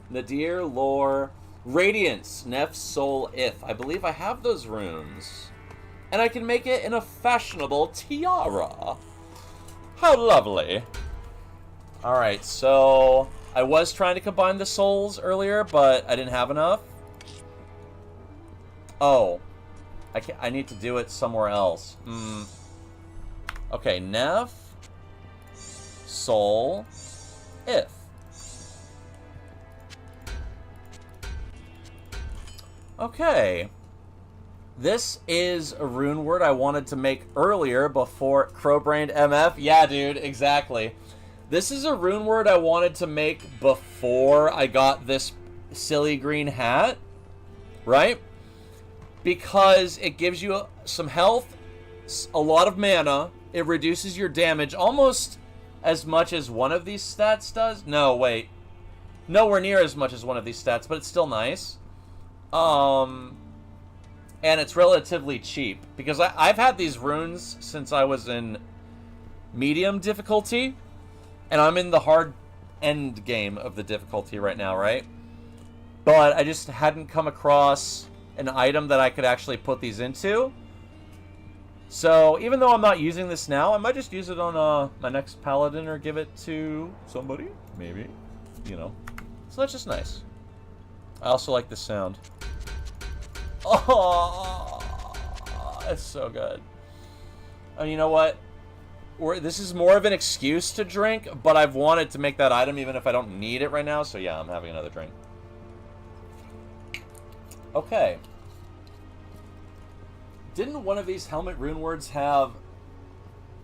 Nadir, Lore, Radiance, Nef, Soul, If. I believe I have those runes. And I can make it in a fashionable tiara. How lovely. Alright, so I was trying to combine the souls earlier, but I didn't have enough. Oh. I need to do it somewhere else. Okay, Nef, Soul, If. Okay. This is a rune word I wanted to make earlier before Crowbrained MF. Yeah, dude, exactly. This is a rune word I wanted to make before I got this silly green hat. Right? Because it gives you some health, a lot of mana, it reduces your damage almost as much as one of these stats does. No, wait. Nowhere near as much as one of these stats, but it's still nice. And it's relatively cheap. Because I've had these runes since I was in medium difficulty. And I'm in the hard end game of the difficulty right now, right? But I just hadn't come across an item that I could actually put these into. So, even though I'm not using this now, I might just use it on my next Paladin or give it to somebody, maybe, you know. So that's just nice. I also like the sound. Oh, it's so good. Oh, you know what? this is more of an excuse to drink, but I've wanted to make that item even if I don't need it right now, so yeah, I'm having another drink. Okay. Didn't one of these helmet rune words have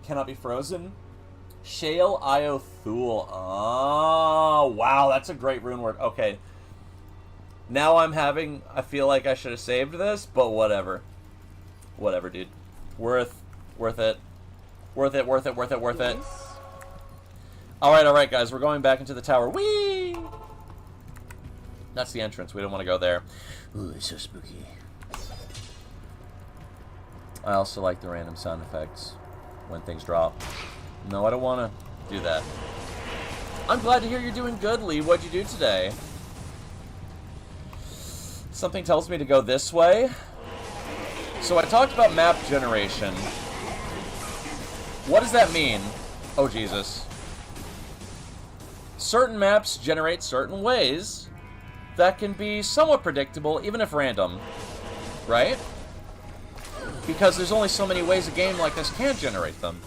cannot be frozen? Shale Iothul. Oh, wow, that's a great rune word. Okay. Now I feel like I should have saved this, but whatever. Whatever, dude. Worth it. Worth it. Alright, guys, we're going back into the tower. Whee! That's the entrance. We don't want to go there. Ooh, it's so spooky. I also like the random sound effects when things drop. No, I don't want to do that. I'm glad to hear you're doing good, Lee. What'd you do today? Something tells me to go this way. So I talked about map generation. What does that mean? Oh, Jesus. Certain maps generate certain ways that can be somewhat predictable, even if random. Right? Because there's only so many ways a game like this can generate them.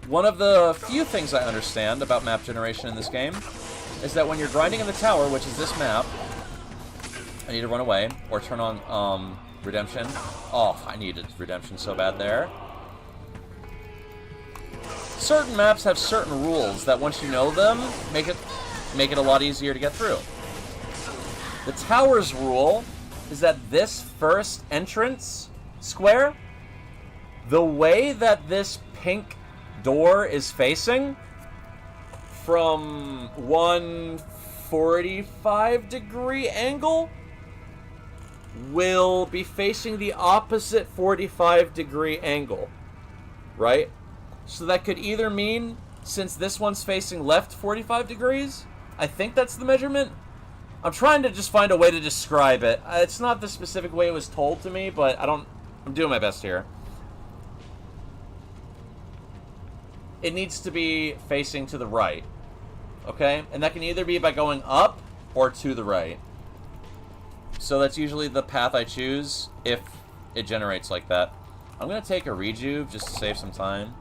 One of the few things I understand about map generation in this game is that when you're grinding in the tower, which is this map, I need to run away or turn on redemption. Oh, I needed redemption so bad there. Certain maps have certain rules that once you know them, make it a lot easier to get through. The tower's rule is that this first entrance square, the way that this pink door is facing from 145-degree angle will be facing the opposite 45-degree angle, right? So that could either mean, since this one's facing left 45 degrees, I think that's the measurement. I'm trying to just find a way to describe it. It's not the specific way it was told to me, but I'm doing my best here. It needs to be facing to the right, okay? And that can either be by going up or to the right. So that's usually the path I choose if it generates like that. I'm going to take a rejuve just to save some time.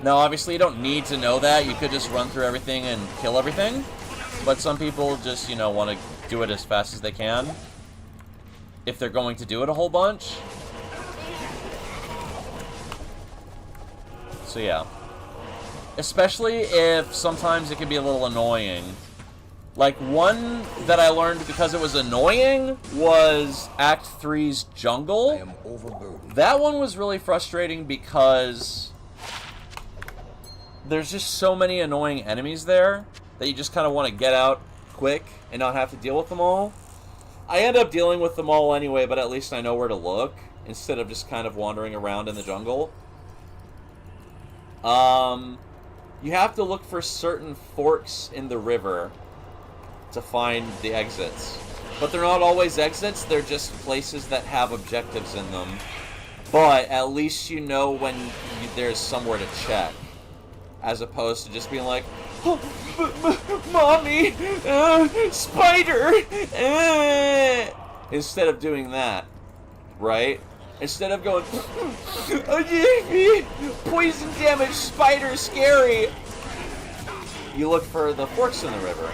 Now, obviously, you don't need to know that. You could just run through everything and kill everything. But some people just, you know, want to do it as fast as they can. If they're going to do it a whole bunch. So, yeah. Especially if sometimes it can be a little annoying. Like, one that I learned because it was annoying was Act 3's Jungle. I am overburdened. That one was really frustrating because there's just so many annoying enemies there that you just kind of want to get out quick and not have to deal with them all. I end up dealing with them all anyway, but at least I know where to look instead of just kind of wandering around in the jungle. You have to look for certain forks in the river to find the exits. But they're not always exits, they're just places that have objectives in them. But at least you know when there's somewhere to check. As opposed to just being like, oh, Mommy, spider, instead of doing that, right? Instead of going, poison damage, spider, scary. You look for the forks in the river.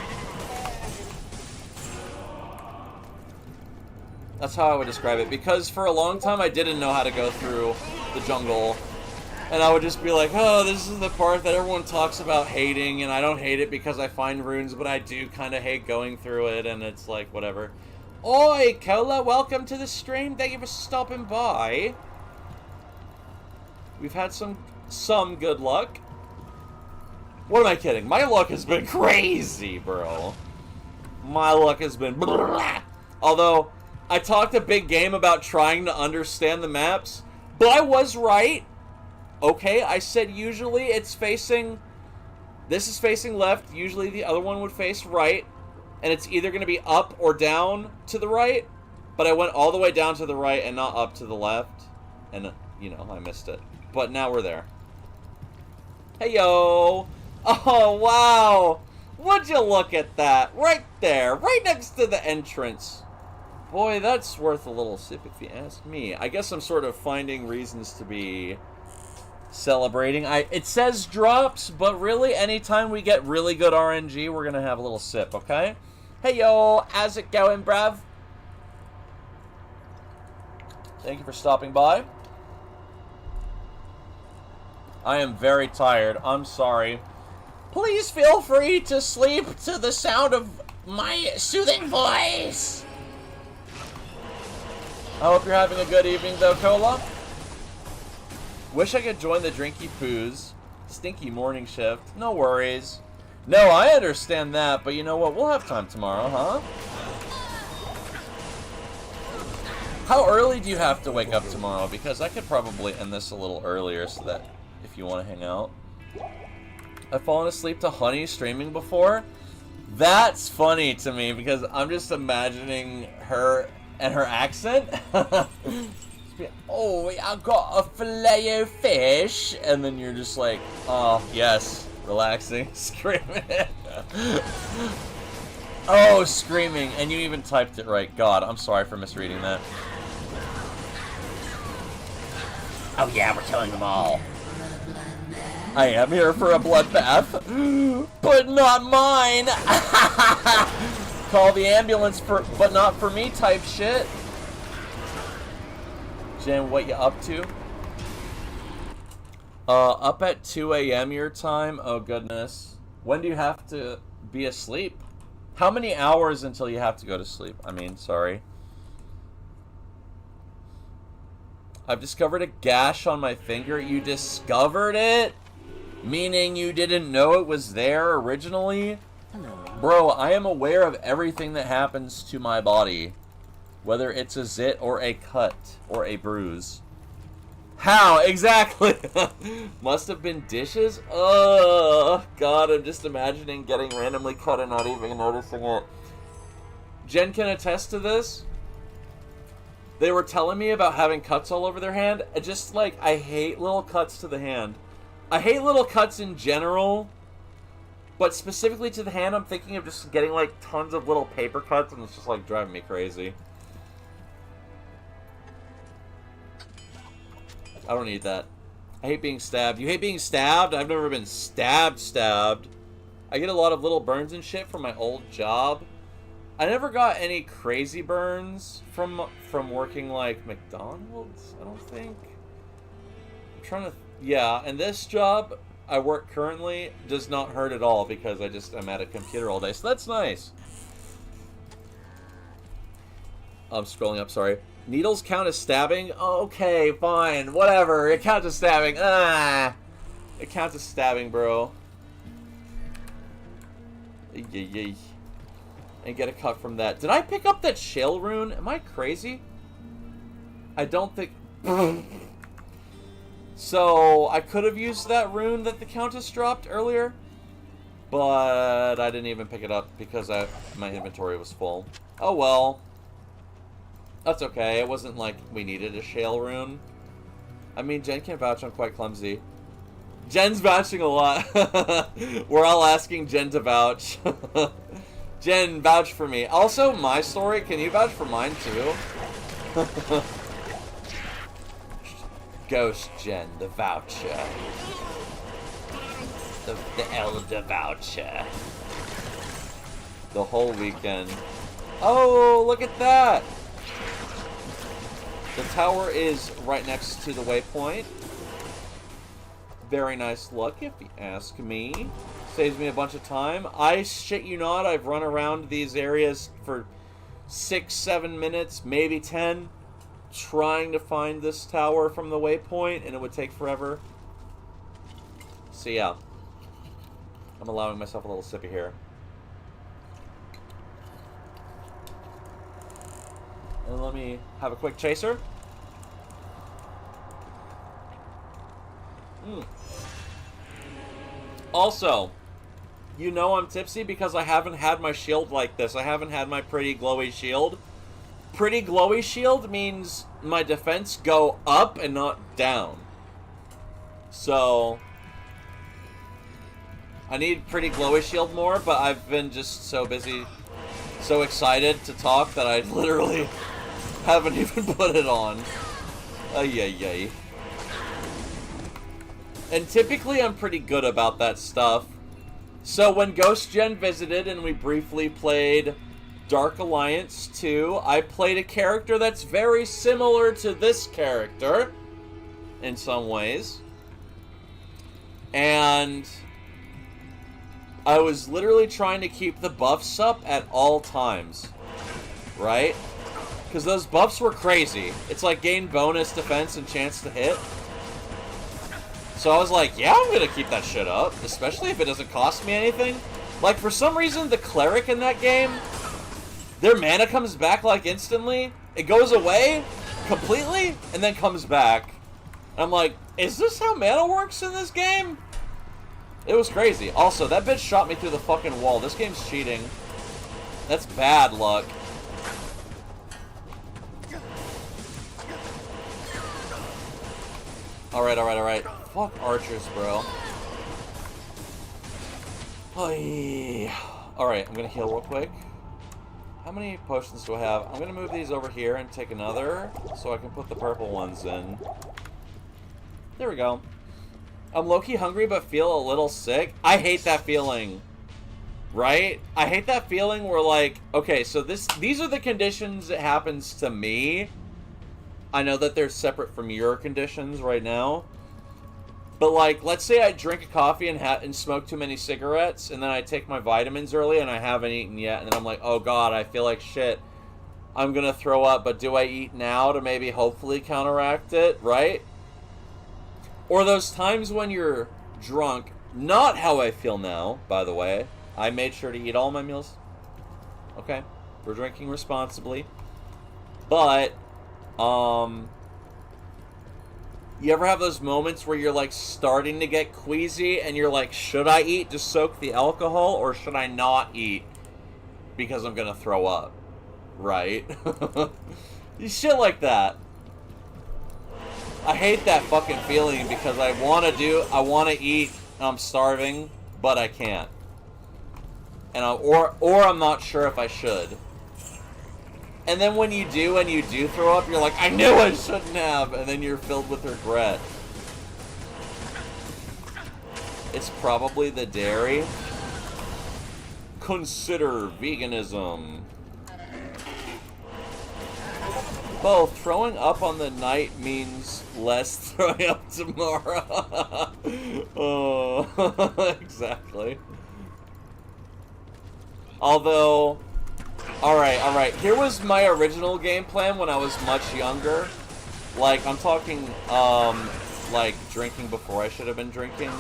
That's how I would describe it. Because for a long time I didn't know how to go through the jungle. And I would just be like, oh, this is the part that everyone talks about hating, and I don't hate it because I find runes, but I do kind of hate going through it, and it's like, whatever. Oi, Cola, welcome to the stream. Thank you for stopping by. We've had some good luck. What am I kidding? My luck has been crazy, bro. My luck has been blah. Although, I talked a big game about trying to understand the maps, but I was right. Okay, I said usually it's facing, this is facing left, usually the other one would face right, and it's either going to be up or down to the right, but I went all the way down to the right and not up to the left, and, you know, I missed it. But now we're there. Hey, yo! Oh, wow! Would you look at that? Right there, right next to the entrance. Boy, that's worth a little sip if you ask me. I guess I'm sort of finding reasons to be celebrating. It says drops, but really, anytime we get really good RNG, we're gonna have a little sip, okay? Hey, yo, how's it going, bruv? Thank you for stopping by. I am very tired. I'm sorry. Please feel free to sleep to the sound of my soothing voice. I hope you're having a good evening, though, Cola. Wish I could join the Drinky Poos. Stinky morning shift. No worries. No, I understand that, but you know what? We'll have time tomorrow, huh? How early do you have to wake up tomorrow? Because I could probably end this a little earlier so that if you want to hang out. I've fallen asleep to Honey streaming before. That's funny to me because I'm just imagining her and her accent. Oh, I got a filet of fish. And then you're just like, oh, yes, relaxing, screaming. Oh, screaming. And you even typed it right. God, I'm sorry for misreading that. Oh, yeah, we're killing them all. I am here for a bloodbath, but not mine. Call the ambulance for, but not for me type shit. Jen, what you up to? Up at 2 a.m. your time? Oh, goodness. When do you have to be asleep? How many hours until you have to go to sleep? I mean, sorry. I've discovered a gash on my finger. You discovered it? Meaning you didn't know it was there originally? Bro, I am aware of everything that happens to my body. Whether it's a zit or a cut or a bruise. How? Exactly! Must have been dishes? Oh, God, I'm just imagining getting randomly cut and not even noticing it. Jen can attest to this. They were telling me about having cuts all over their hand. Just like, I hate little cuts to the hand. I hate little cuts in general. But specifically to the hand, I'm thinking of just getting like tons of little paper cuts and it's just like driving me crazy. I don't need that. I hate being stabbed. You hate being stabbed? I've never been stabbed. I get a lot of little burns and shit from my old job. I never got any crazy burns from working like McDonald's, I don't think. I'm trying to... Yeah, and this job I work currently does not hurt at all because I'm at a computer all day, so that's nice. I'm scrolling up, sorry. Needles count as stabbing? Okay, fine, whatever. It counts as stabbing. It counts as stabbing, bro. Yay. And get a cut from that. Did I pick up that shell rune? Am I crazy? I don't think... So, I could have used that rune that the Countess dropped earlier. But I didn't even pick it up because my inventory was full. Oh well. That's okay. It wasn't like we needed a shale rune. I mean, Jen can vouch I'm quite clumsy. Jen's vouching a lot. We're all asking Jen to vouch. Jen, vouch for me. Also, my story, can you vouch for mine too? Ghost Jen, the voucher. The elder voucher. The whole weekend. Oh, look at that! The tower is right next to the waypoint. Very nice look, if you ask me. Saves me a bunch of time. I shit you not, I've run around these areas for 6-7 minutes, maybe 10, trying to find this tower from the waypoint, and it would take forever. So yeah, I'm allowing myself a little sippy here. And let me have a quick chaser. Also, you know I'm tipsy because I haven't had my shield like this. I haven't had my pretty glowy shield. Pretty glowy shield means my defense go up and not down. So, I need pretty glowy shield more, but I've been just so busy so excited to talk that I literally haven't even put it on. Ay. And typically I'm pretty good about that stuff. So when Ghost Gen visited and we briefly played Dark Alliance 2, I played a character that's very similar to this character in some ways. And I was literally trying to keep the buffs up at all times, right? Because those buffs were crazy. It's like gain bonus defense and chance to hit. So I was like, yeah, I'm going to keep that shit up, especially if it doesn't cost me anything. Like, for some reason, the cleric in that game, their mana comes back, like, instantly. It goes away completely and then comes back. And I'm like, is this how mana works in this game? It was crazy. Also, that bitch shot me through the fucking wall. This game's cheating. That's bad luck. Alright. Fuck archers, bro. Alright, I'm gonna heal real quick. How many potions do I have? I'm gonna move these over here and take another so I can put the purple ones in. There we go. I'm low-key hungry but feel a little sick. I hate that feeling. Right? I hate that feeling where, like, okay, so these are the conditions it happens to me. I know that they're separate from your conditions right now. But, like, let's say I drink a coffee and smoke too many cigarettes, and then I take my vitamins early and I haven't eaten yet, and then I'm like, oh god, I feel like shit. I'm gonna throw up, but do I eat now to maybe hopefully counteract it, right? Or those times when you're drunk, not how I feel now, by the way. I made sure to eat all my meals. Okay, we're drinking responsibly. But, you ever have those moments where you're, like, starting to get queasy and you're like, should I eat to soak the alcohol or should I not eat because I'm gonna throw up? Right? Shit like that. I hate that fucking feeling because I want to eat and I'm starving, but I can't. And or I'm not sure if I should. And then when you do and you do throw up, you're like, I knew I shouldn't have, and then you're filled with regret. It's probably the dairy. Consider veganism. Well, throwing up on the night means less throwing up tomorrow. Oh, exactly. Although, alright. Here was my original game plan when I was much younger. Like, I'm talking, like, drinking before I should have been drinking.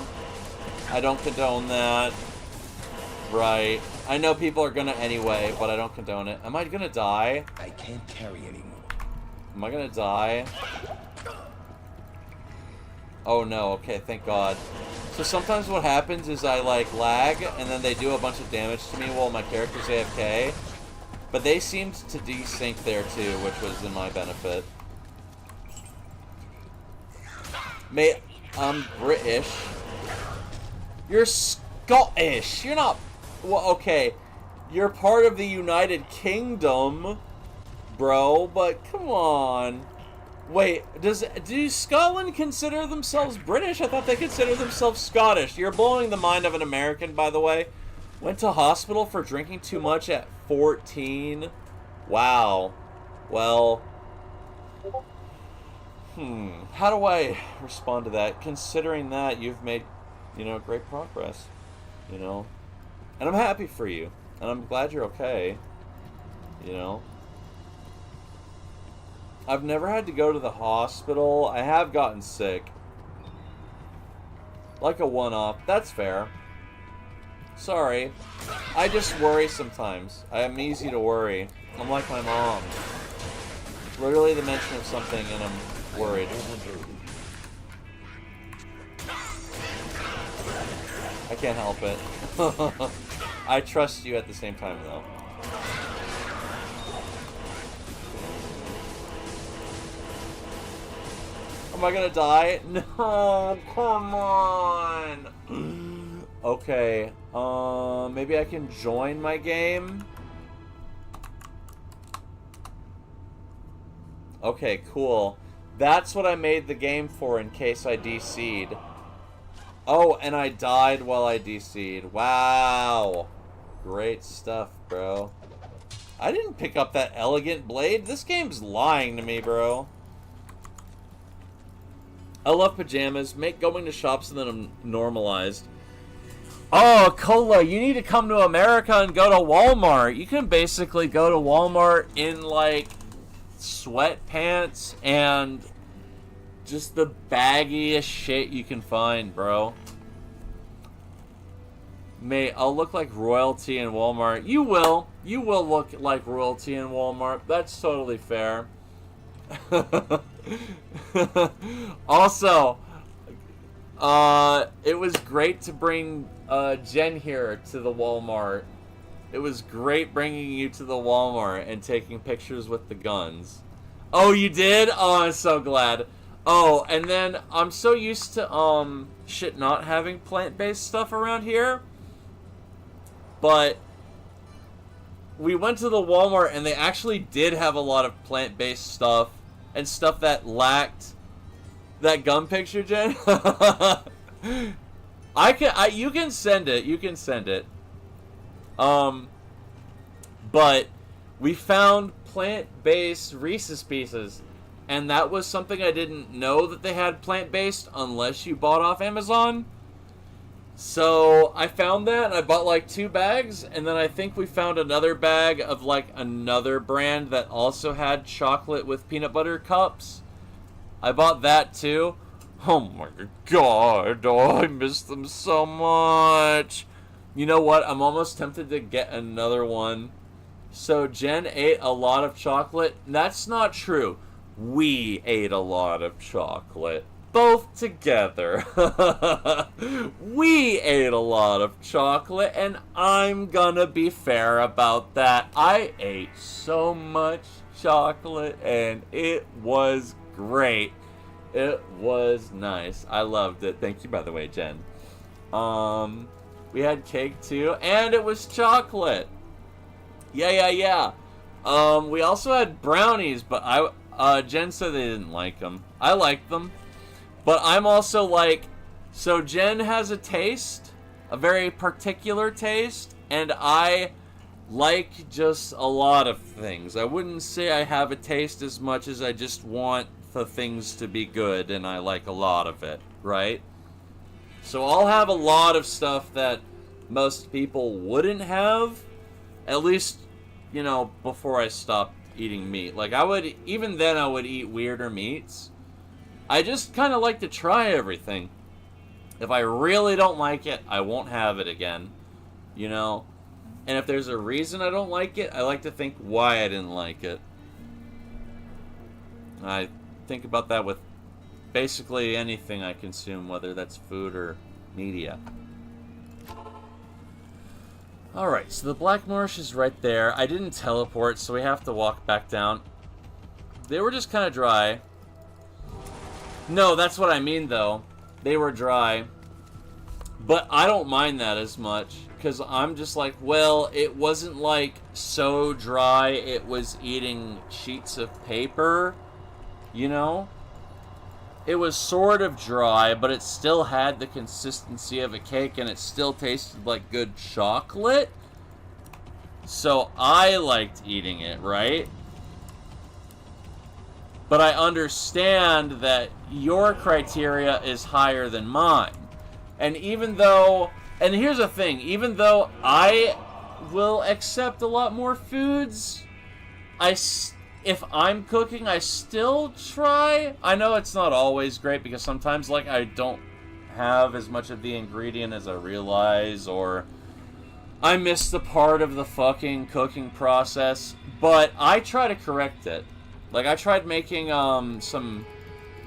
I don't condone that. Right. I know people are gonna anyway, but I don't condone it. Am I gonna die? I can't carry anymore. Am I gonna die? Oh no, okay, thank God. So sometimes what happens is I, like, lag, and then they do a bunch of damage to me while my character's AFK. But they seemed to desync there too, which was in my benefit. I'm British. You're Scottish. You're not... Well, okay. You're part of the United Kingdom, bro, but come on. Wait, do Scotland consider themselves British? I thought they consider themselves Scottish. You're blowing the mind of an American, by the way. Went to hospital for drinking too much at 14. Wow. Well, how do I respond to that? Considering that you've made, great progress, And I'm happy for you. And I'm glad you're okay, I've never had to go to the hospital. I have gotten sick. Like a one-off. That's fair. Sorry. I just worry sometimes. I am easy to worry. I'm like my mom. Literally the mention of something and I'm worried. I can't help it. I trust you at the same time, though. Am I gonna die? No, come on. Okay, maybe I can join my game? Okay, cool. That's what I made the game for in case I DC'd. Oh, and I died while I DC'd. Wow. Great stuff, bro. I didn't pick up that elegant blade. This game's lying to me, bro. I love pajamas. Make going to shops and then normalized. Oh, Cola, you need to come to America and go to Walmart. You can basically go to Walmart in, like, sweatpants and just the baggiest shit you can find, bro. Mate, I'll look like royalty in Walmart. You will. You will look like royalty in Walmart. That's totally fair. Also, it was great to bring Jen here to the Walmart. It was great bringing you to the Walmart and taking pictures with the guns. Oh, you did? Oh, I'm so glad. Oh, and then I'm so used to shit not having plant-based stuff around here. But we went to the Walmart and they actually did have a lot of plant-based stuff and stuff that lacked that gun picture, Jen. You can send it. You can send it. But we found plant-based Reese's Pieces, and that was something I didn't know that they had plant-based unless you bought off Amazon. So I found that, and I bought like 2 bags, and then I think we found another bag of like another brand that also had chocolate with peanut butter cups. I bought that too. Oh my god, oh, I miss them so much. You know what? I'm almost tempted to get another one. So Jen ate a lot of chocolate. That's not true. We ate a lot of chocolate. Both together. We ate a lot of chocolate, and I'm gonna be fair about that. I ate so much chocolate, and it was great. It was nice. I loved it. Thank you, by the way, Jen. We had cake, too, and it was chocolate. Yeah. We also had brownies, but Jen said they didn't like them. I liked them. But I'm also like, so Jen has a taste, a very particular taste, and I like just a lot of things. I wouldn't say I have a taste as much as I just want the things to be good, and I like a lot of it, right? So I'll have a lot of stuff that most people wouldn't have, at least, you know, before I stopped eating meat. Like, even then I would eat weirder meats. I just kind of like to try everything. If I really don't like it, I won't have it again. You know? And if there's a reason I don't like it, I like to think why I didn't like it. I think about that with basically anything I consume, whether that's food or media. Alright, so the Black Marsh is right there. I didn't teleport, so we have to walk back down. They were just kind of dry. No, that's what I mean, though. They were dry. But I don't mind that as much, because I'm just like, well, it wasn't, like, so dry it was eating sheets of paper, you know? It was sort of dry, but it still had the consistency of a cake, and it still tasted like good chocolate. So I liked eating it, right? But I understand that your criteria is higher than mine. And even though, and here's the thing, even though I will accept a lot more foods, if I'm cooking, I still try. I know it's not always great because sometimes, like, I don't have as much of the ingredient as I realize, or I miss the part of the fucking cooking process, but I try to correct it. Like, I tried making some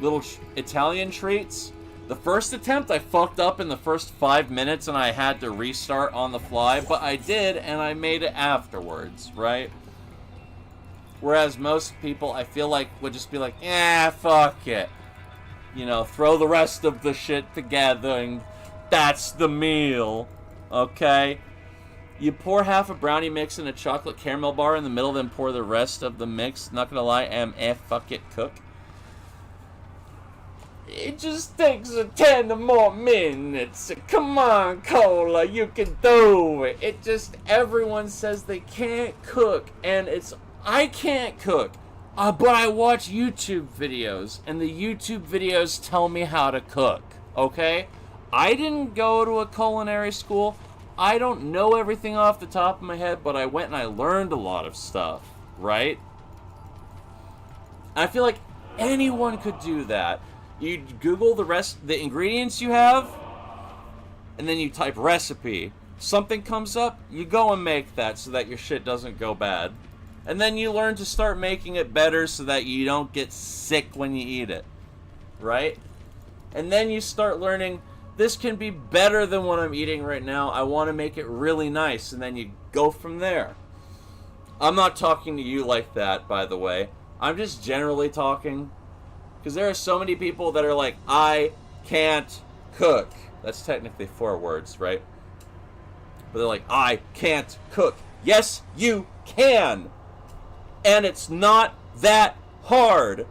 little Italian treats. The first attempt, I fucked up in the first 5 minutes and I had to restart on the fly, but I did, and I made it afterwards, right? Whereas most people, I feel like, would just be like, fuck it. You know, throw the rest of the shit together and that's the meal, okay? You pour half a brownie mix in a chocolate caramel bar in the middle, then pour the rest of the mix. Not gonna lie, fuck it, cook. It just takes 10 more minutes. Come on, Cola, you can do it. It just, everyone says they can't cook, and I can't cook. But I watch YouTube videos, and the YouTube videos tell me how to cook, okay? I didn't go to a culinary school. I don't know everything off the top of my head, but I went and I learned a lot of stuff, right? I feel like anyone could do that. You Google the ingredients you have, and then you type recipe. Something comes up, you go and make that so that your shit doesn't go bad. And then you learn to start making it better so that you don't get sick when you eat it, right? And then you start learning, this can be better than what I'm eating right now. I want to make it really nice, and then you go from there. I'm not talking to you like that, by the way. I'm just generally talking, because there are so many people that are like, I can't cook. That's technically 4 words, right? But they're like, I can't cook. Yes, you can. And it's not that hard.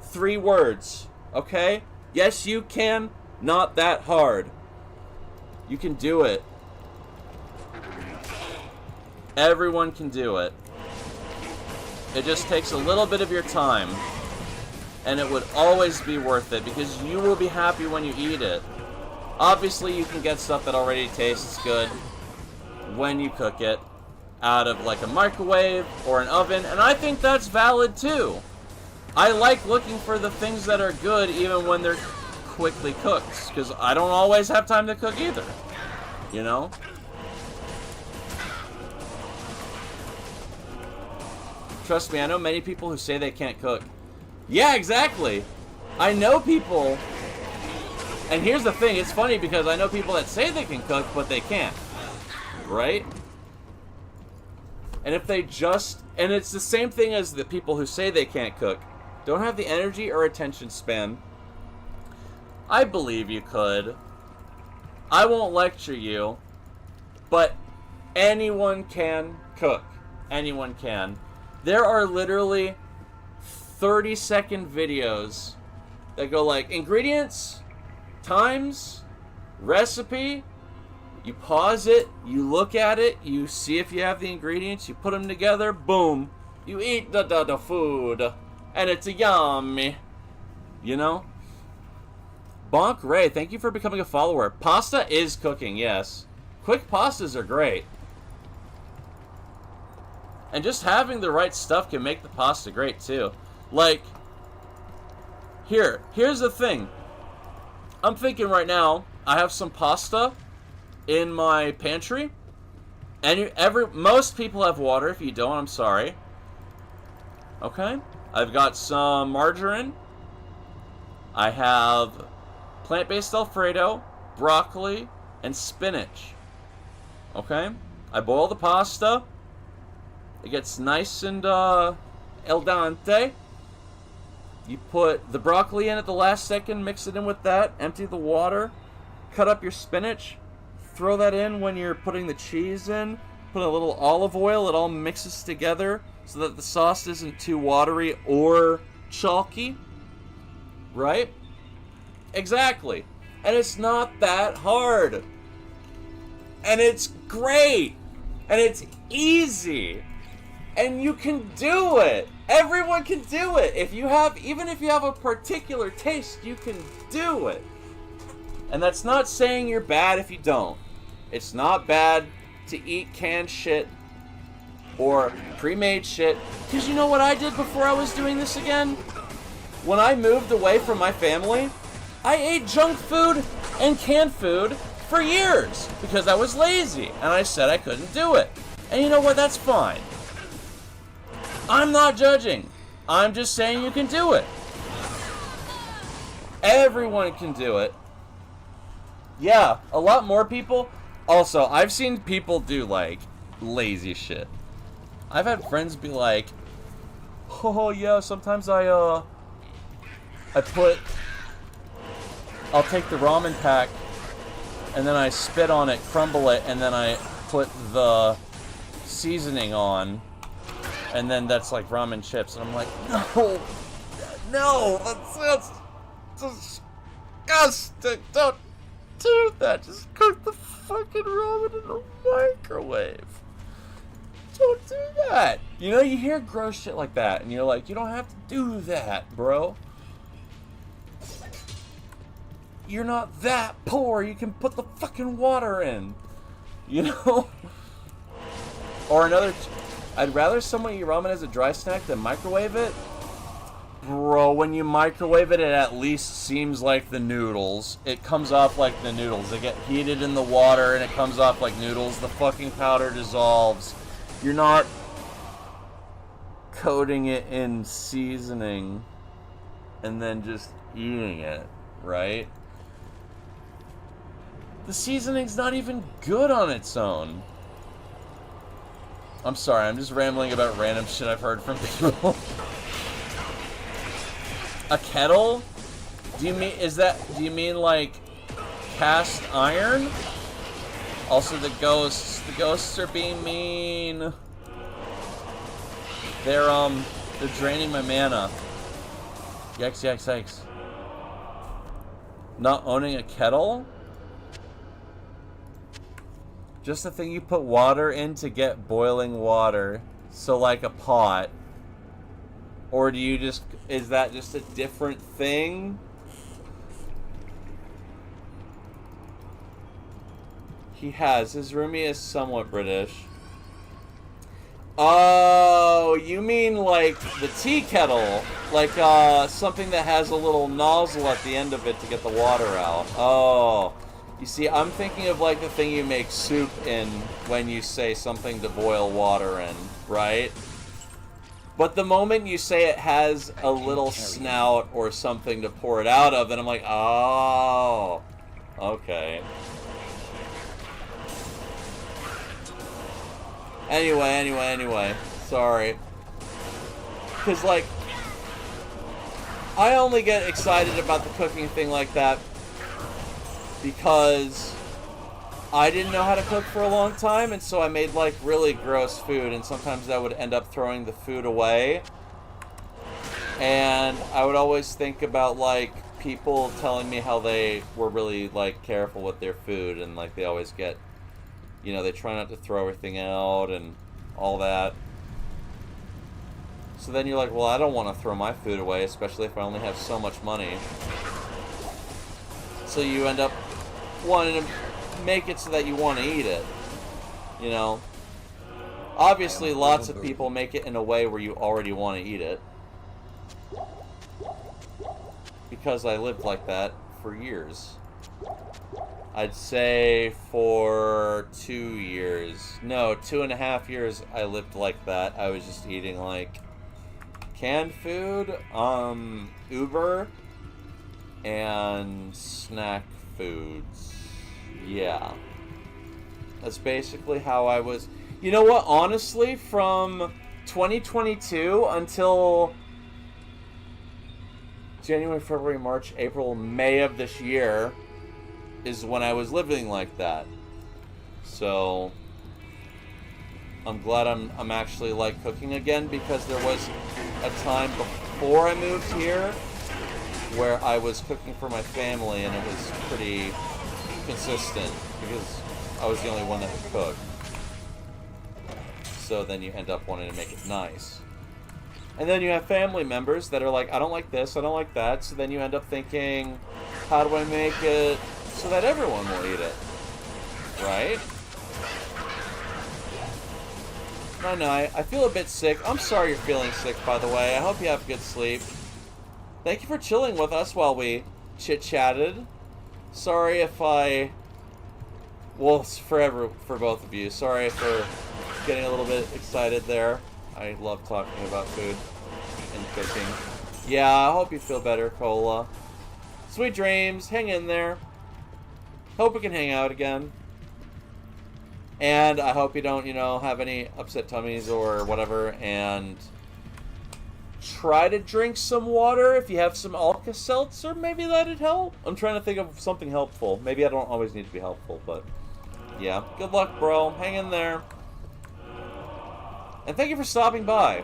3 words, okay? Yes, you can. Not that hard. You can do it. Everyone can do it. It just takes a little bit of your time. And it would always be worth it, because you will be happy when you eat it. Obviously, you can get stuff that already tastes good when you cook it out of like a microwave or an oven, and I think that's valid too. I like looking for the things that are good even when they're quickly cooked, because I don't always have time to cook either, you know? Trust me, I know many people who say they can't cook. Yeah, exactly. I know people, and here's the thing, it's funny because I know people that say they can cook, but they can't, right? And if they just, and it's the same thing as the people who say they can't cook, don't have the energy or attention span. I believe you could. I won't lecture you, but anyone can cook. Anyone can. There are literally 30-second videos that go like, ingredients, times, recipe. You pause it, you look at it, you see if you have the ingredients, you put them together, boom. You eat the food, and it's yummy. You know? Bonk Ray, thank you for becoming a follower. Pasta is cooking, yes. Quick pastas are great. And just having the right stuff can make the pasta great, too. Like, here's the thing. I'm thinking right now, I have some pasta in my pantry, and most people have water. If you don't, I'm sorry. Okay, I've got some margarine. I have plant-based Alfredo, broccoli, and spinach. Okay, I boil the pasta. It gets nice and al dente. You put the broccoli in at the last second, mix it in with that, empty the water, cut up your spinach. Throw that in when you're putting the cheese in. Put a little olive oil. It all mixes together so that the sauce isn't too watery or chalky. Right? Exactly. And it's not that hard. And it's great. And it's easy. And you can do it. Everyone can do it. Even if you have a particular taste, you can do it. And that's not saying you're bad if you don't. It's not bad to eat canned shit or pre-made shit. Because you know what I did before I was doing this again? When I moved away from my family, I ate junk food and canned food for years because I was lazy and I said I couldn't do it. And you know what? That's fine. I'm not judging. I'm just saying you can do it. Everyone can do it. Yeah, a lot more people. Also, I've seen people do, like, lazy shit. I've had friends be like, oh, yeah, sometimes I'll take the ramen pack, and then I spit on it, crumble it, and then I put the seasoning on, and then that's like ramen chips, and I'm like, no, that's disgusting. Don't do that. Just cook the fucking ramen in the microwave. Don't do that. You know, you hear gross shit like that, and you're like, you don't have to do that, bro. You're not that poor. You can put the fucking water in. You know? Or another... I'd rather someone eat ramen as a dry snack than microwave it. Bro, when you microwave it, it at least seems like the noodles. It comes off like the noodles. They get heated in the water, and it comes off like noodles. The fucking powder dissolves. You're not coating it in seasoning and then just eating it, right? The seasoning's not even good on its own. I'm sorry, I'm just rambling about random shit I've heard from people. A kettle? Do you mean like cast iron? Also the ghosts are being mean. They're draining my mana. Yikes, yikes, yikes. Not owning a kettle? Just the thing you put water in to get boiling water. So like a pot. Or do you just... Is that just a different thing? He has. His roomie is somewhat British. Oh, you mean like the tea kettle. Like something that has a little nozzle at the end of it to get the water out. Oh. You see, I'm thinking of like the thing you make soup in when you say something to boil water in, right? But the moment you say it has a little snout or something to pour it out of, then I'm like, oh, okay. Anyway. Sorry. Because, like, I only get excited about the cooking thing like that because I didn't know how to cook for a long time, and so I made, like, really gross food, and sometimes I would end up throwing the food away. And I would always think about, like, people telling me how they were really, like, careful with their food, and, like, they always get, you know, they try not to throw everything out and all that. So then you're like, well, I don't want to throw my food away, especially if I only have so much money. So you end up wanting to make it so that you want to eat it. You know? Obviously, lots of people make it in a way where you already want to eat it. Because I lived like that for years. I'd say for 2 years. No, 2.5 years I lived like that. I was just eating, like, canned food, Uber, and snack foods. Yeah. That's basically how I was. You know what? Honestly, from 2022 until January, February, March, April, May of this year is when I was living like that. So I'm glad I'm actually like cooking again, because there was a time before I moved here where I was cooking for my family, and it was pretty consistent because I was the only one that could cook. So then you end up wanting to make it nice. And then you have family members that are like, I don't like this, I don't like that. So then you end up thinking, how do I make it so that everyone will eat it? Right? No, I feel a bit sick. I'm sorry you're feeling sick, by the way. I hope you have good sleep. Thank you for chilling with us while we chit-chatted. Sorry if I... Well, it's forever for both of you. Sorry for getting a little bit excited there. I love talking about food and cooking. Yeah, I hope you feel better, Cola. Sweet dreams. Hang in there. Hope we can hang out again. And I hope you don't, you know, have any upset tummies or whatever. And try to drink some water. If you have some Alka-Seltzer, maybe that'd help. I'm trying to think of something helpful. Maybe I don't always need to be helpful, but Yeah, good luck, bro. Hang in there. And thank you for stopping by.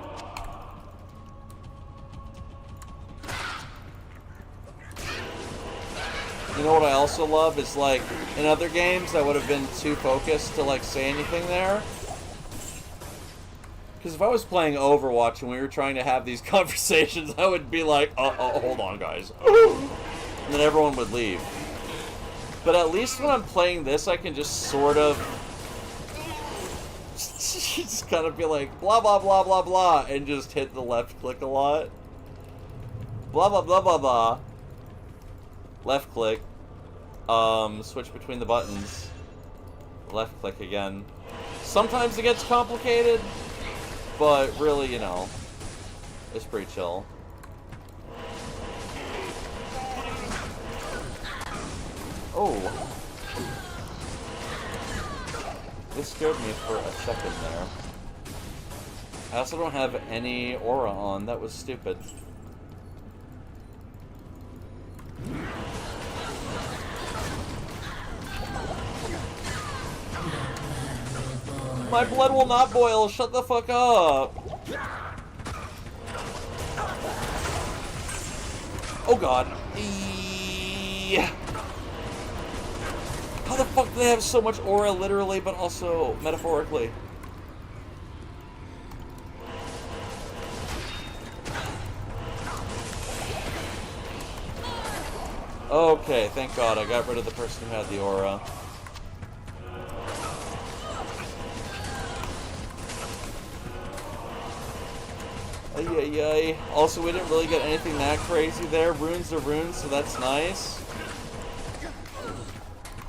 You know what I also love is, like, in other games I would have been too focused to, like, say anything there. Because if I was playing Overwatch and we were trying to have these conversations, I would be like, hold on, guys. And then everyone would leave. But at least when I'm playing this, I can just sort of just kind of be like, blah, blah, blah, blah, blah, and just hit the left click a lot. Blah, blah, blah, blah, blah. Left click. Switch between the buttons. Left click again. Sometimes it gets complicated, but really, you know, it's pretty chill. Oh. This scared me for a second there. I also don't have any aura on. That was stupid. My blood will not boil. Shut the fuck up. Oh god. How the fuck do they have so much aura, literally, but also metaphorically? Okay, thank god I got rid of the person who had the aura. Ay. Also, we didn't really get anything that crazy there. Runes are runes, so that's nice.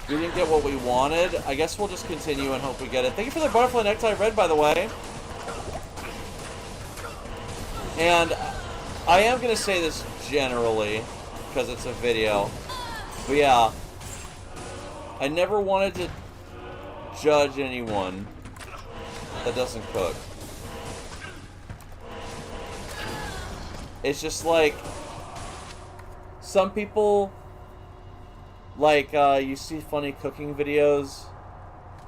We didn't get what we wanted. I guess we'll just continue and hope we get it. Thank you for the butterfly necktie red, by the way. And I am going to say this generally, because it's a video. But yeah, I never wanted to judge anyone that doesn't cook. It's just like, some people, like, you see funny cooking videos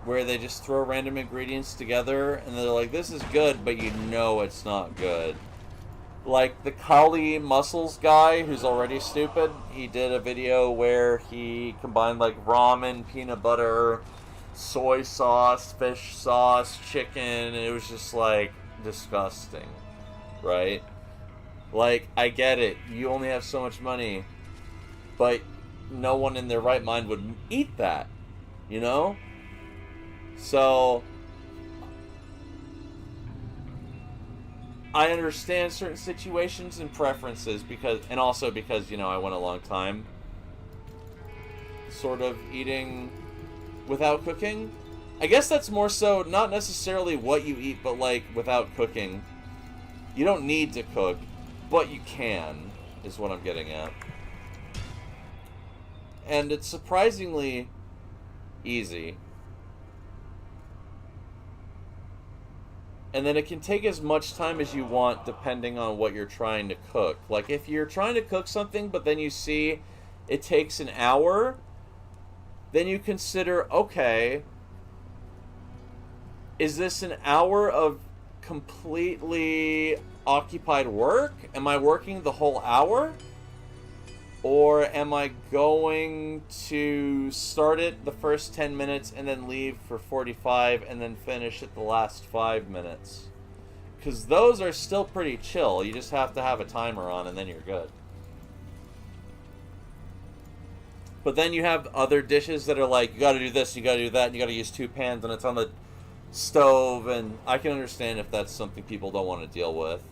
where they just throw random ingredients together and they're like, this is good, but you know it's not good. Like the Kali Muscles guy, who's already stupid, he did a video where he combined like ramen, peanut butter, soy sauce, fish sauce, chicken, and it was just like disgusting, right? Like, I get it, you only have so much money, but no one in their right mind would eat that, you know? So, I understand certain situations and preferences, and also because, you know, I went a long time sort of eating without cooking. I guess that's more so not necessarily what you eat, but like without cooking. You don't need to cook, but you can, is what I'm getting at. And it's surprisingly easy. And then it can take as much time as you want depending on what you're trying to cook. Like if you're trying to cook something, but then you see it takes an hour, then you consider, okay, is this an hour of completely occupied work? Am I working the whole hour? Or am I going to start it the first 10 minutes and then leave for 45 and then finish it the last 5 minutes? Because those are still pretty chill. You just have to have a timer on and then you're good. But then you have other dishes that are like, you gotta do this, you gotta do that, and you gotta use 2 pans and it's on the stove, and I can understand if that's something people don't want to deal with.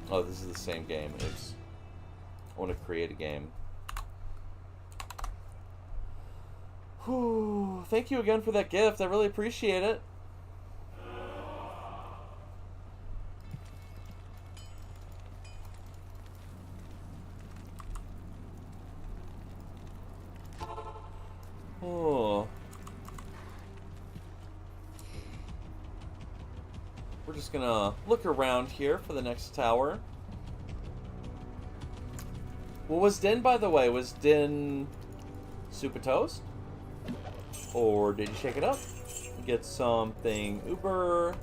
Oh, this is the same game. I want to create a game. Whew. Thank you again for that gift. I really appreciate it. Oh. We're just gonna look around here for the next tower. What was Din, by the way? Was Din Super Toast? Or did you shake it up? Get something Uber?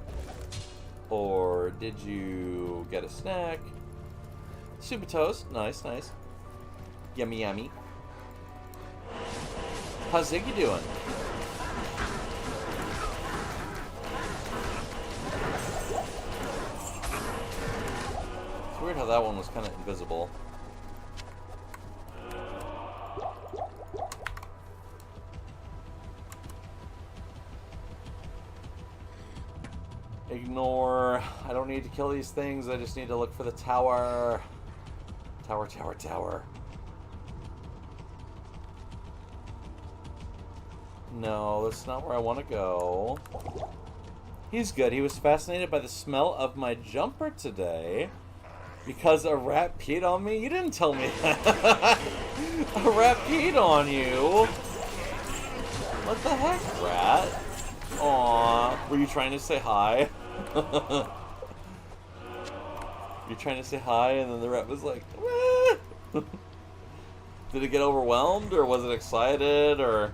Or did you get a snack? Super Toast. Nice, nice. Yummy, yummy. How's Ziggy doing? It's weird how that one was kind of invisible. Ignore. I don't need to kill these things. I just need to look for the tower. Tower, tower, tower. No, that's not where I want to go. He's good. He was fascinated by the smell of my jumper today because a rat peed on me. You didn't tell me that. A rat peed on you. What the heck, rat? Aw. Were you trying to say hi? You're trying to say hi, and then the rat was like, "Wah." Did it get overwhelmed, or was it excited, or...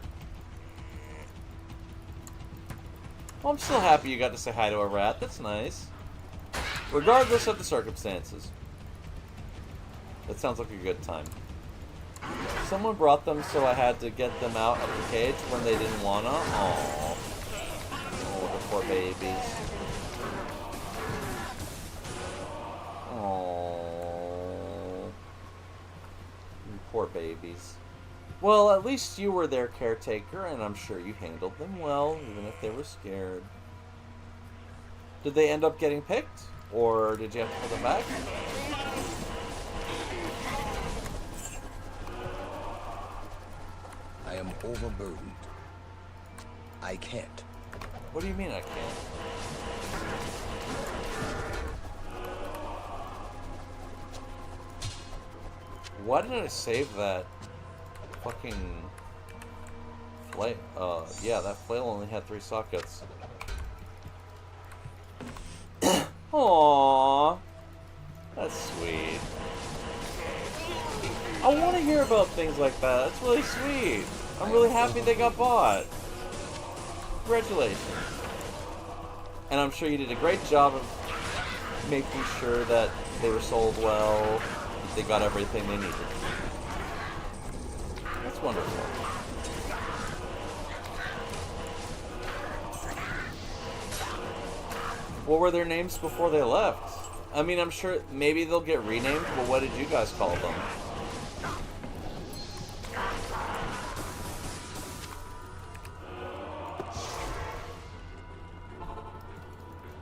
Well, I'm still happy you got to say hi to a rat. That's nice. Regardless of the circumstances. That sounds like a good time. Someone brought them, so I had to get them out of the cage when they didn't wanna. Aww. Oh, the poor babies. Aww. You poor babies. Well, at least you were their caretaker, and I'm sure you handled them well, even if they were scared. Did they end up getting picked? Or did you have to put them back? I am overburdened. I can't. What do you mean I can't? Why did I save that fucking flail? Yeah, that flail only had 3 sockets. Aww. That's sweet. I want to hear about things like that. That's really sweet. I'm really happy they got bought. Congratulations. And I'm sure you did a great job of making sure that they were sold well, that they got everything they needed. That's wonderful. What were their names before they left? I mean, I'm sure maybe they'll get renamed, but what did you guys call them?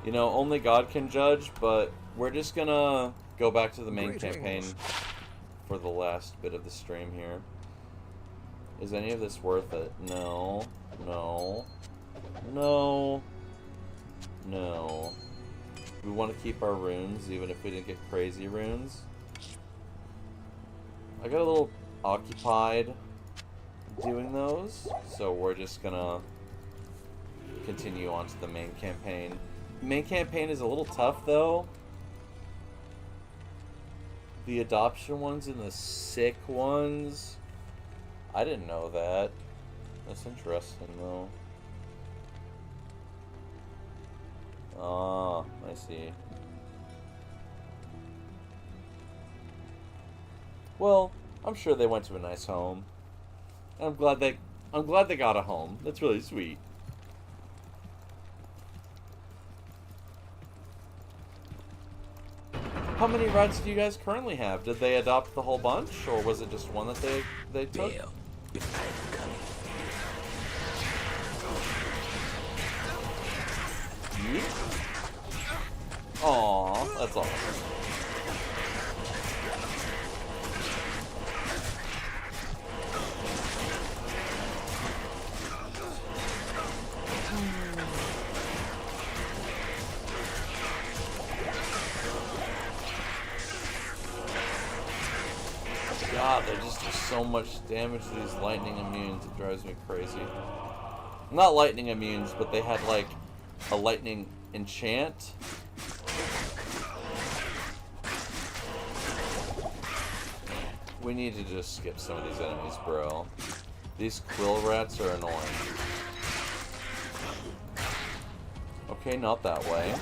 You know, only God can judge, but we're just gonna go back to the main campaign for the last bit of the stream here. Is any of this worth it? No. No. No. No. We want to keep our runes, even if we didn't get crazy runes. I got a little occupied doing those, so we're just gonna continue on to the main campaign. The main campaign is a little tough, though. The adoption ones and the sick ones, I didn't know that. That's interesting, though. Ah, I see. Well, I'm sure they went to a nice home. I'm glad they got a home. That's really sweet. How many rides do you guys currently have? Did they adopt the whole bunch, or was it just one that they took? Bail, if I am coming. Aww, that's awesome. God, they just do so much damage to these lightning immunes, it drives me crazy. Not lightning immunes, but they had like a lightning enchant. We need to just skip some of these enemies, bro. These quill rats are annoying. Okay, not that way.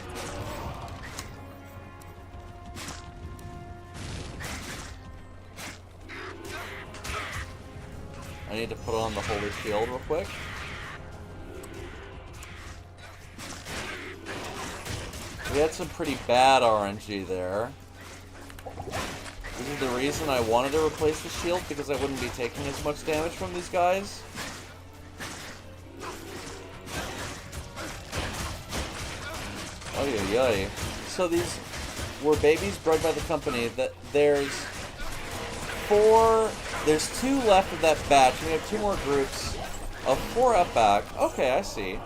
I need to put on the holy shield real quick. We had some pretty bad RNG there. This is the reason I wanted to replace the shield, because I wouldn't be taking as much damage from these guys. Oh yeah, yeah. So these were babies bred by the company. That there's 2 left of that batch. We have 2 more groups of 4 up back. Okay, I see.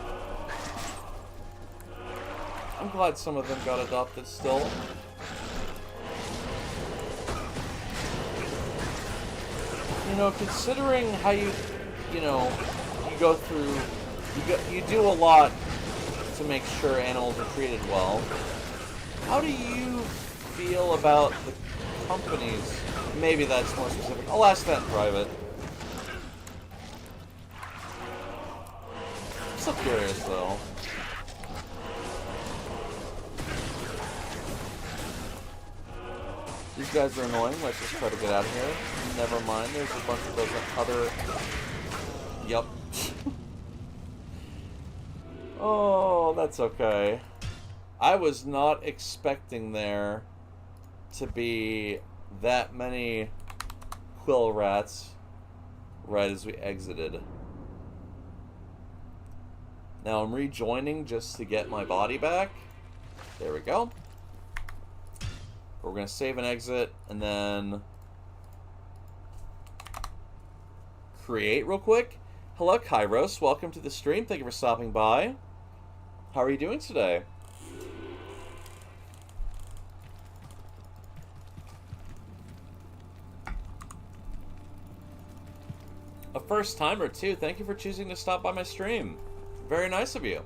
I'm glad some of them got adopted still. You know, considering how you go through, you do a lot to make sure animals are treated well. How do you feel about the companies? Maybe that's more specific. I'll ask that in private. I'm still curious, though. These guys are annoying. Let's just try to get out of here. Never mind. There's a bunch of those other... Yep. Oh, that's okay. I was not expecting there to be that many quill rats right as we exited. Now I'm rejoining just to get my body back. There we go. We're going to save and exit, and then create real quick. Hello, Kairos. Welcome to the stream. Thank you for stopping by. How are you doing today? A first timer, too. Thank you for choosing to stop by my stream. Very nice of you.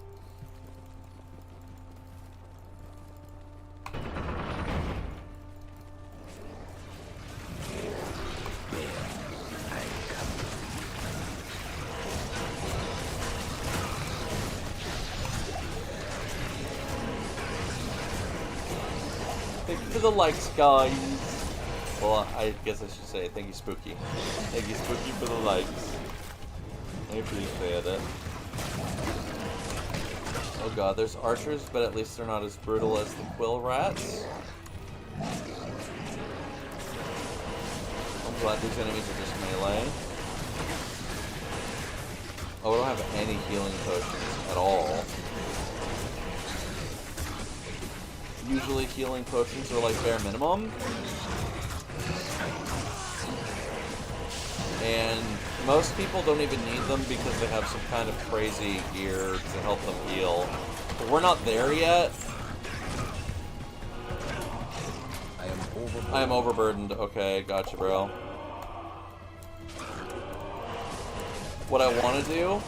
Thank you for the likes, guys. Well, I guess I should say thank you, Spooky. Thank you, Spooky, for the likes. I appreciate it. Oh god, there's archers, but at least they're not as brutal as the quill rats. I'm glad these enemies are just melee. Oh, I don't have any healing potions at all. Usually healing potions are like bare minimum. And most people don't even need them because they have some kind of crazy gear to help them heal. But we're not there yet. I am overburdened. Okay, gotcha, bro. What I want to do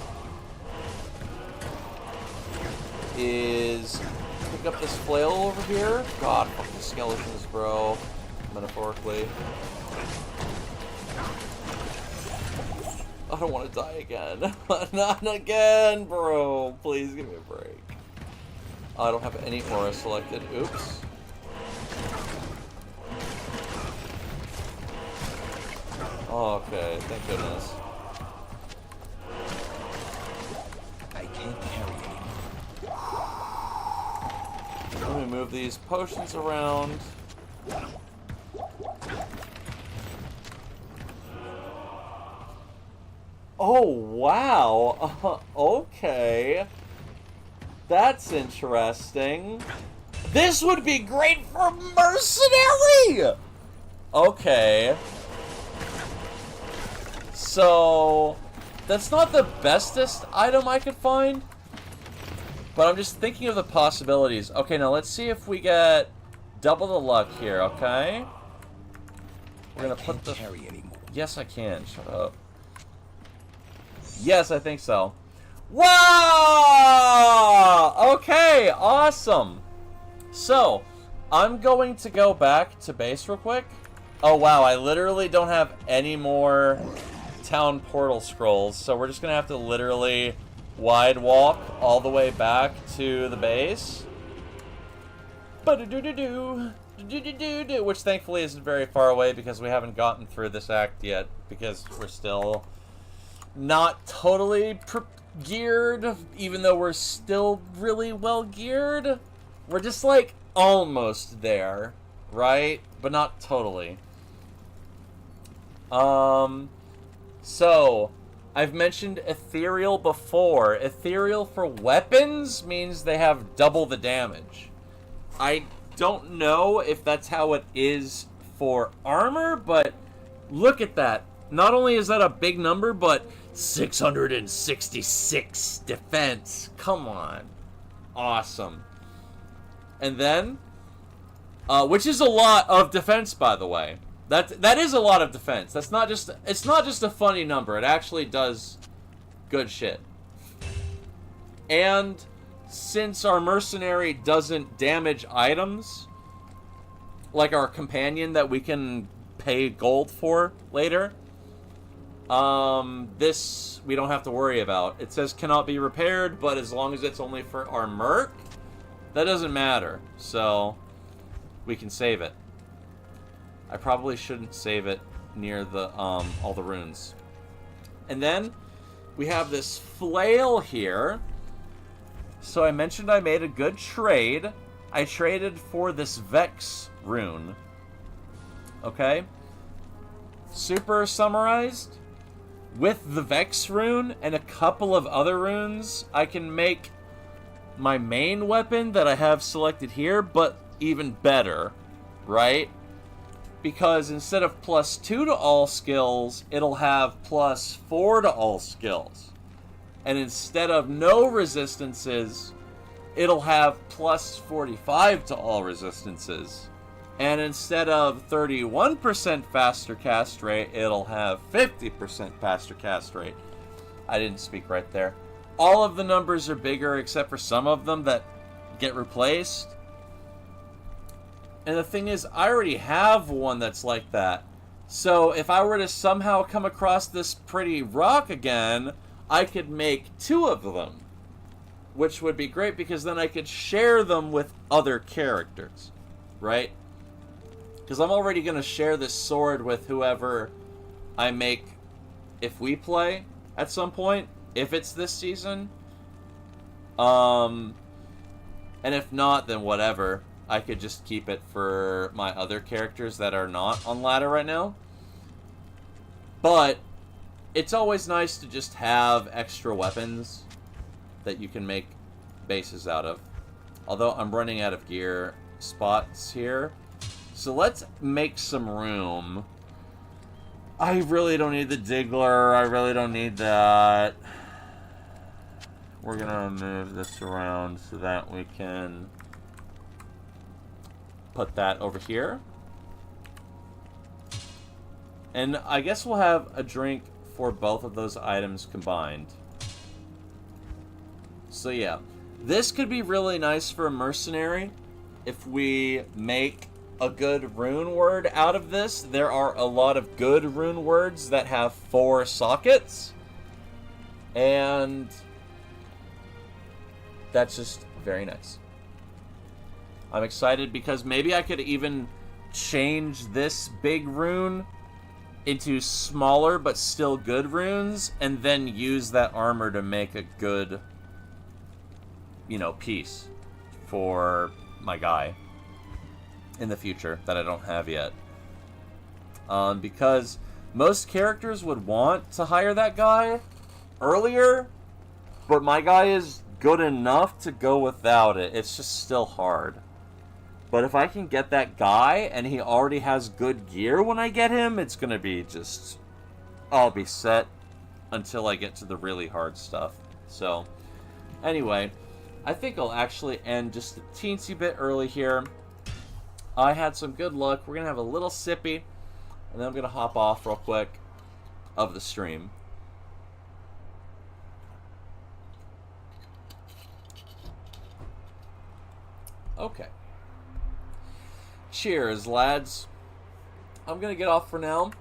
is pick up this flail over here. God, fuck the skeletons, bro. Metaphorically. I don't want to die again. Not again, bro. Please give me a break. I don't have any aura selected. Oops. Oh, okay, thank goodness. I can't carry it. Let me move these potions around. Oh, wow. Okay. That's interesting. This would be great for mercenary! Okay. So, that's not the bestest item I could find. But I'm just thinking of the possibilities. Okay, now let's see if we get double the luck here, okay? We're gonna put the... carry anymore. Yes, I can. Shut up. Yes, I think so. Wow! Okay, awesome. So, I'm going to go back to base real quick. Oh, wow, I literally don't have any more town portal scrolls, so we're just gonna have to literally wide walk all the way back to the base. Which thankfully isn't very far away because we haven't gotten through this act yet, because we're still not totally geared, even though we're still really well geared. We're just like almost there, right? But not totally. So I've mentioned ethereal before. Ethereal for weapons means they have double the damage. I don't know if that's how it is for armor, but look at that. Not only is that a big number, but 666 defense. Come on. Awesome. And then, which is a lot of defense, by the way. That is a lot of defense. It's not just a funny number. It actually does good shit. And since our mercenary doesn't damage items, like our companion that we can pay gold for later, this we don't have to worry about. It says cannot be repaired, but as long as it's only for our merc, that doesn't matter. So we can save it. I probably shouldn't save it near the all the runes. And then we have this flail here. So I mentioned I made a good trade. I traded for this Vex rune. Okay? Super summarized. With the Vex rune and a couple of other runes, I can make my main weapon that I have selected here, but even better, right? Because instead of +2 to all skills, it'll have +4 to all skills. And instead of no resistances, it'll have +45 to all resistances. And instead of 31% faster cast rate, it'll have 50% faster cast rate. I didn't speak right there. All of the numbers are bigger except for some of them that get replaced. And the thing is, I already have one that's like that. So if I were to somehow come across this pretty rock again, I could make 2 of them. Which would be great because then I could share them with other characters. Right? Because I'm already going to share this sword with whoever I make if we play at some point. If it's this season. And if not, then whatever. I could just keep it for my other characters that are not on ladder right now. But it's always nice to just have extra weapons that you can make bases out of. Although I'm running out of gear spots here. So let's make some room. I really don't need the Diggler. I really don't need that. We're gonna move this around so that we can put that over here. And I guess we'll have a drink for both of those items combined. So yeah, this could be really nice for a mercenary if we make a good rune word out of this. There are a lot of good rune words that have 4 sockets. And that's just very nice. I'm excited because maybe I could even change this big rune into smaller but still good runes and then use that armor to make a good, you know, piece for my guy in the future that I don't have yet. Because most characters would want to hire that guy earlier, but my guy is good enough to go without it. It's just still hard. But if I can get that guy and he already has good gear when I get him, it's gonna be just... I'll be set until I get to the really hard stuff. So, anyway, I think I'll actually end just a teensy bit early here. I had some good luck. We're gonna have a little sippy, and then I'm gonna hop off real quick of the stream. Okay. Cheers, lads. I'm gonna get off for now.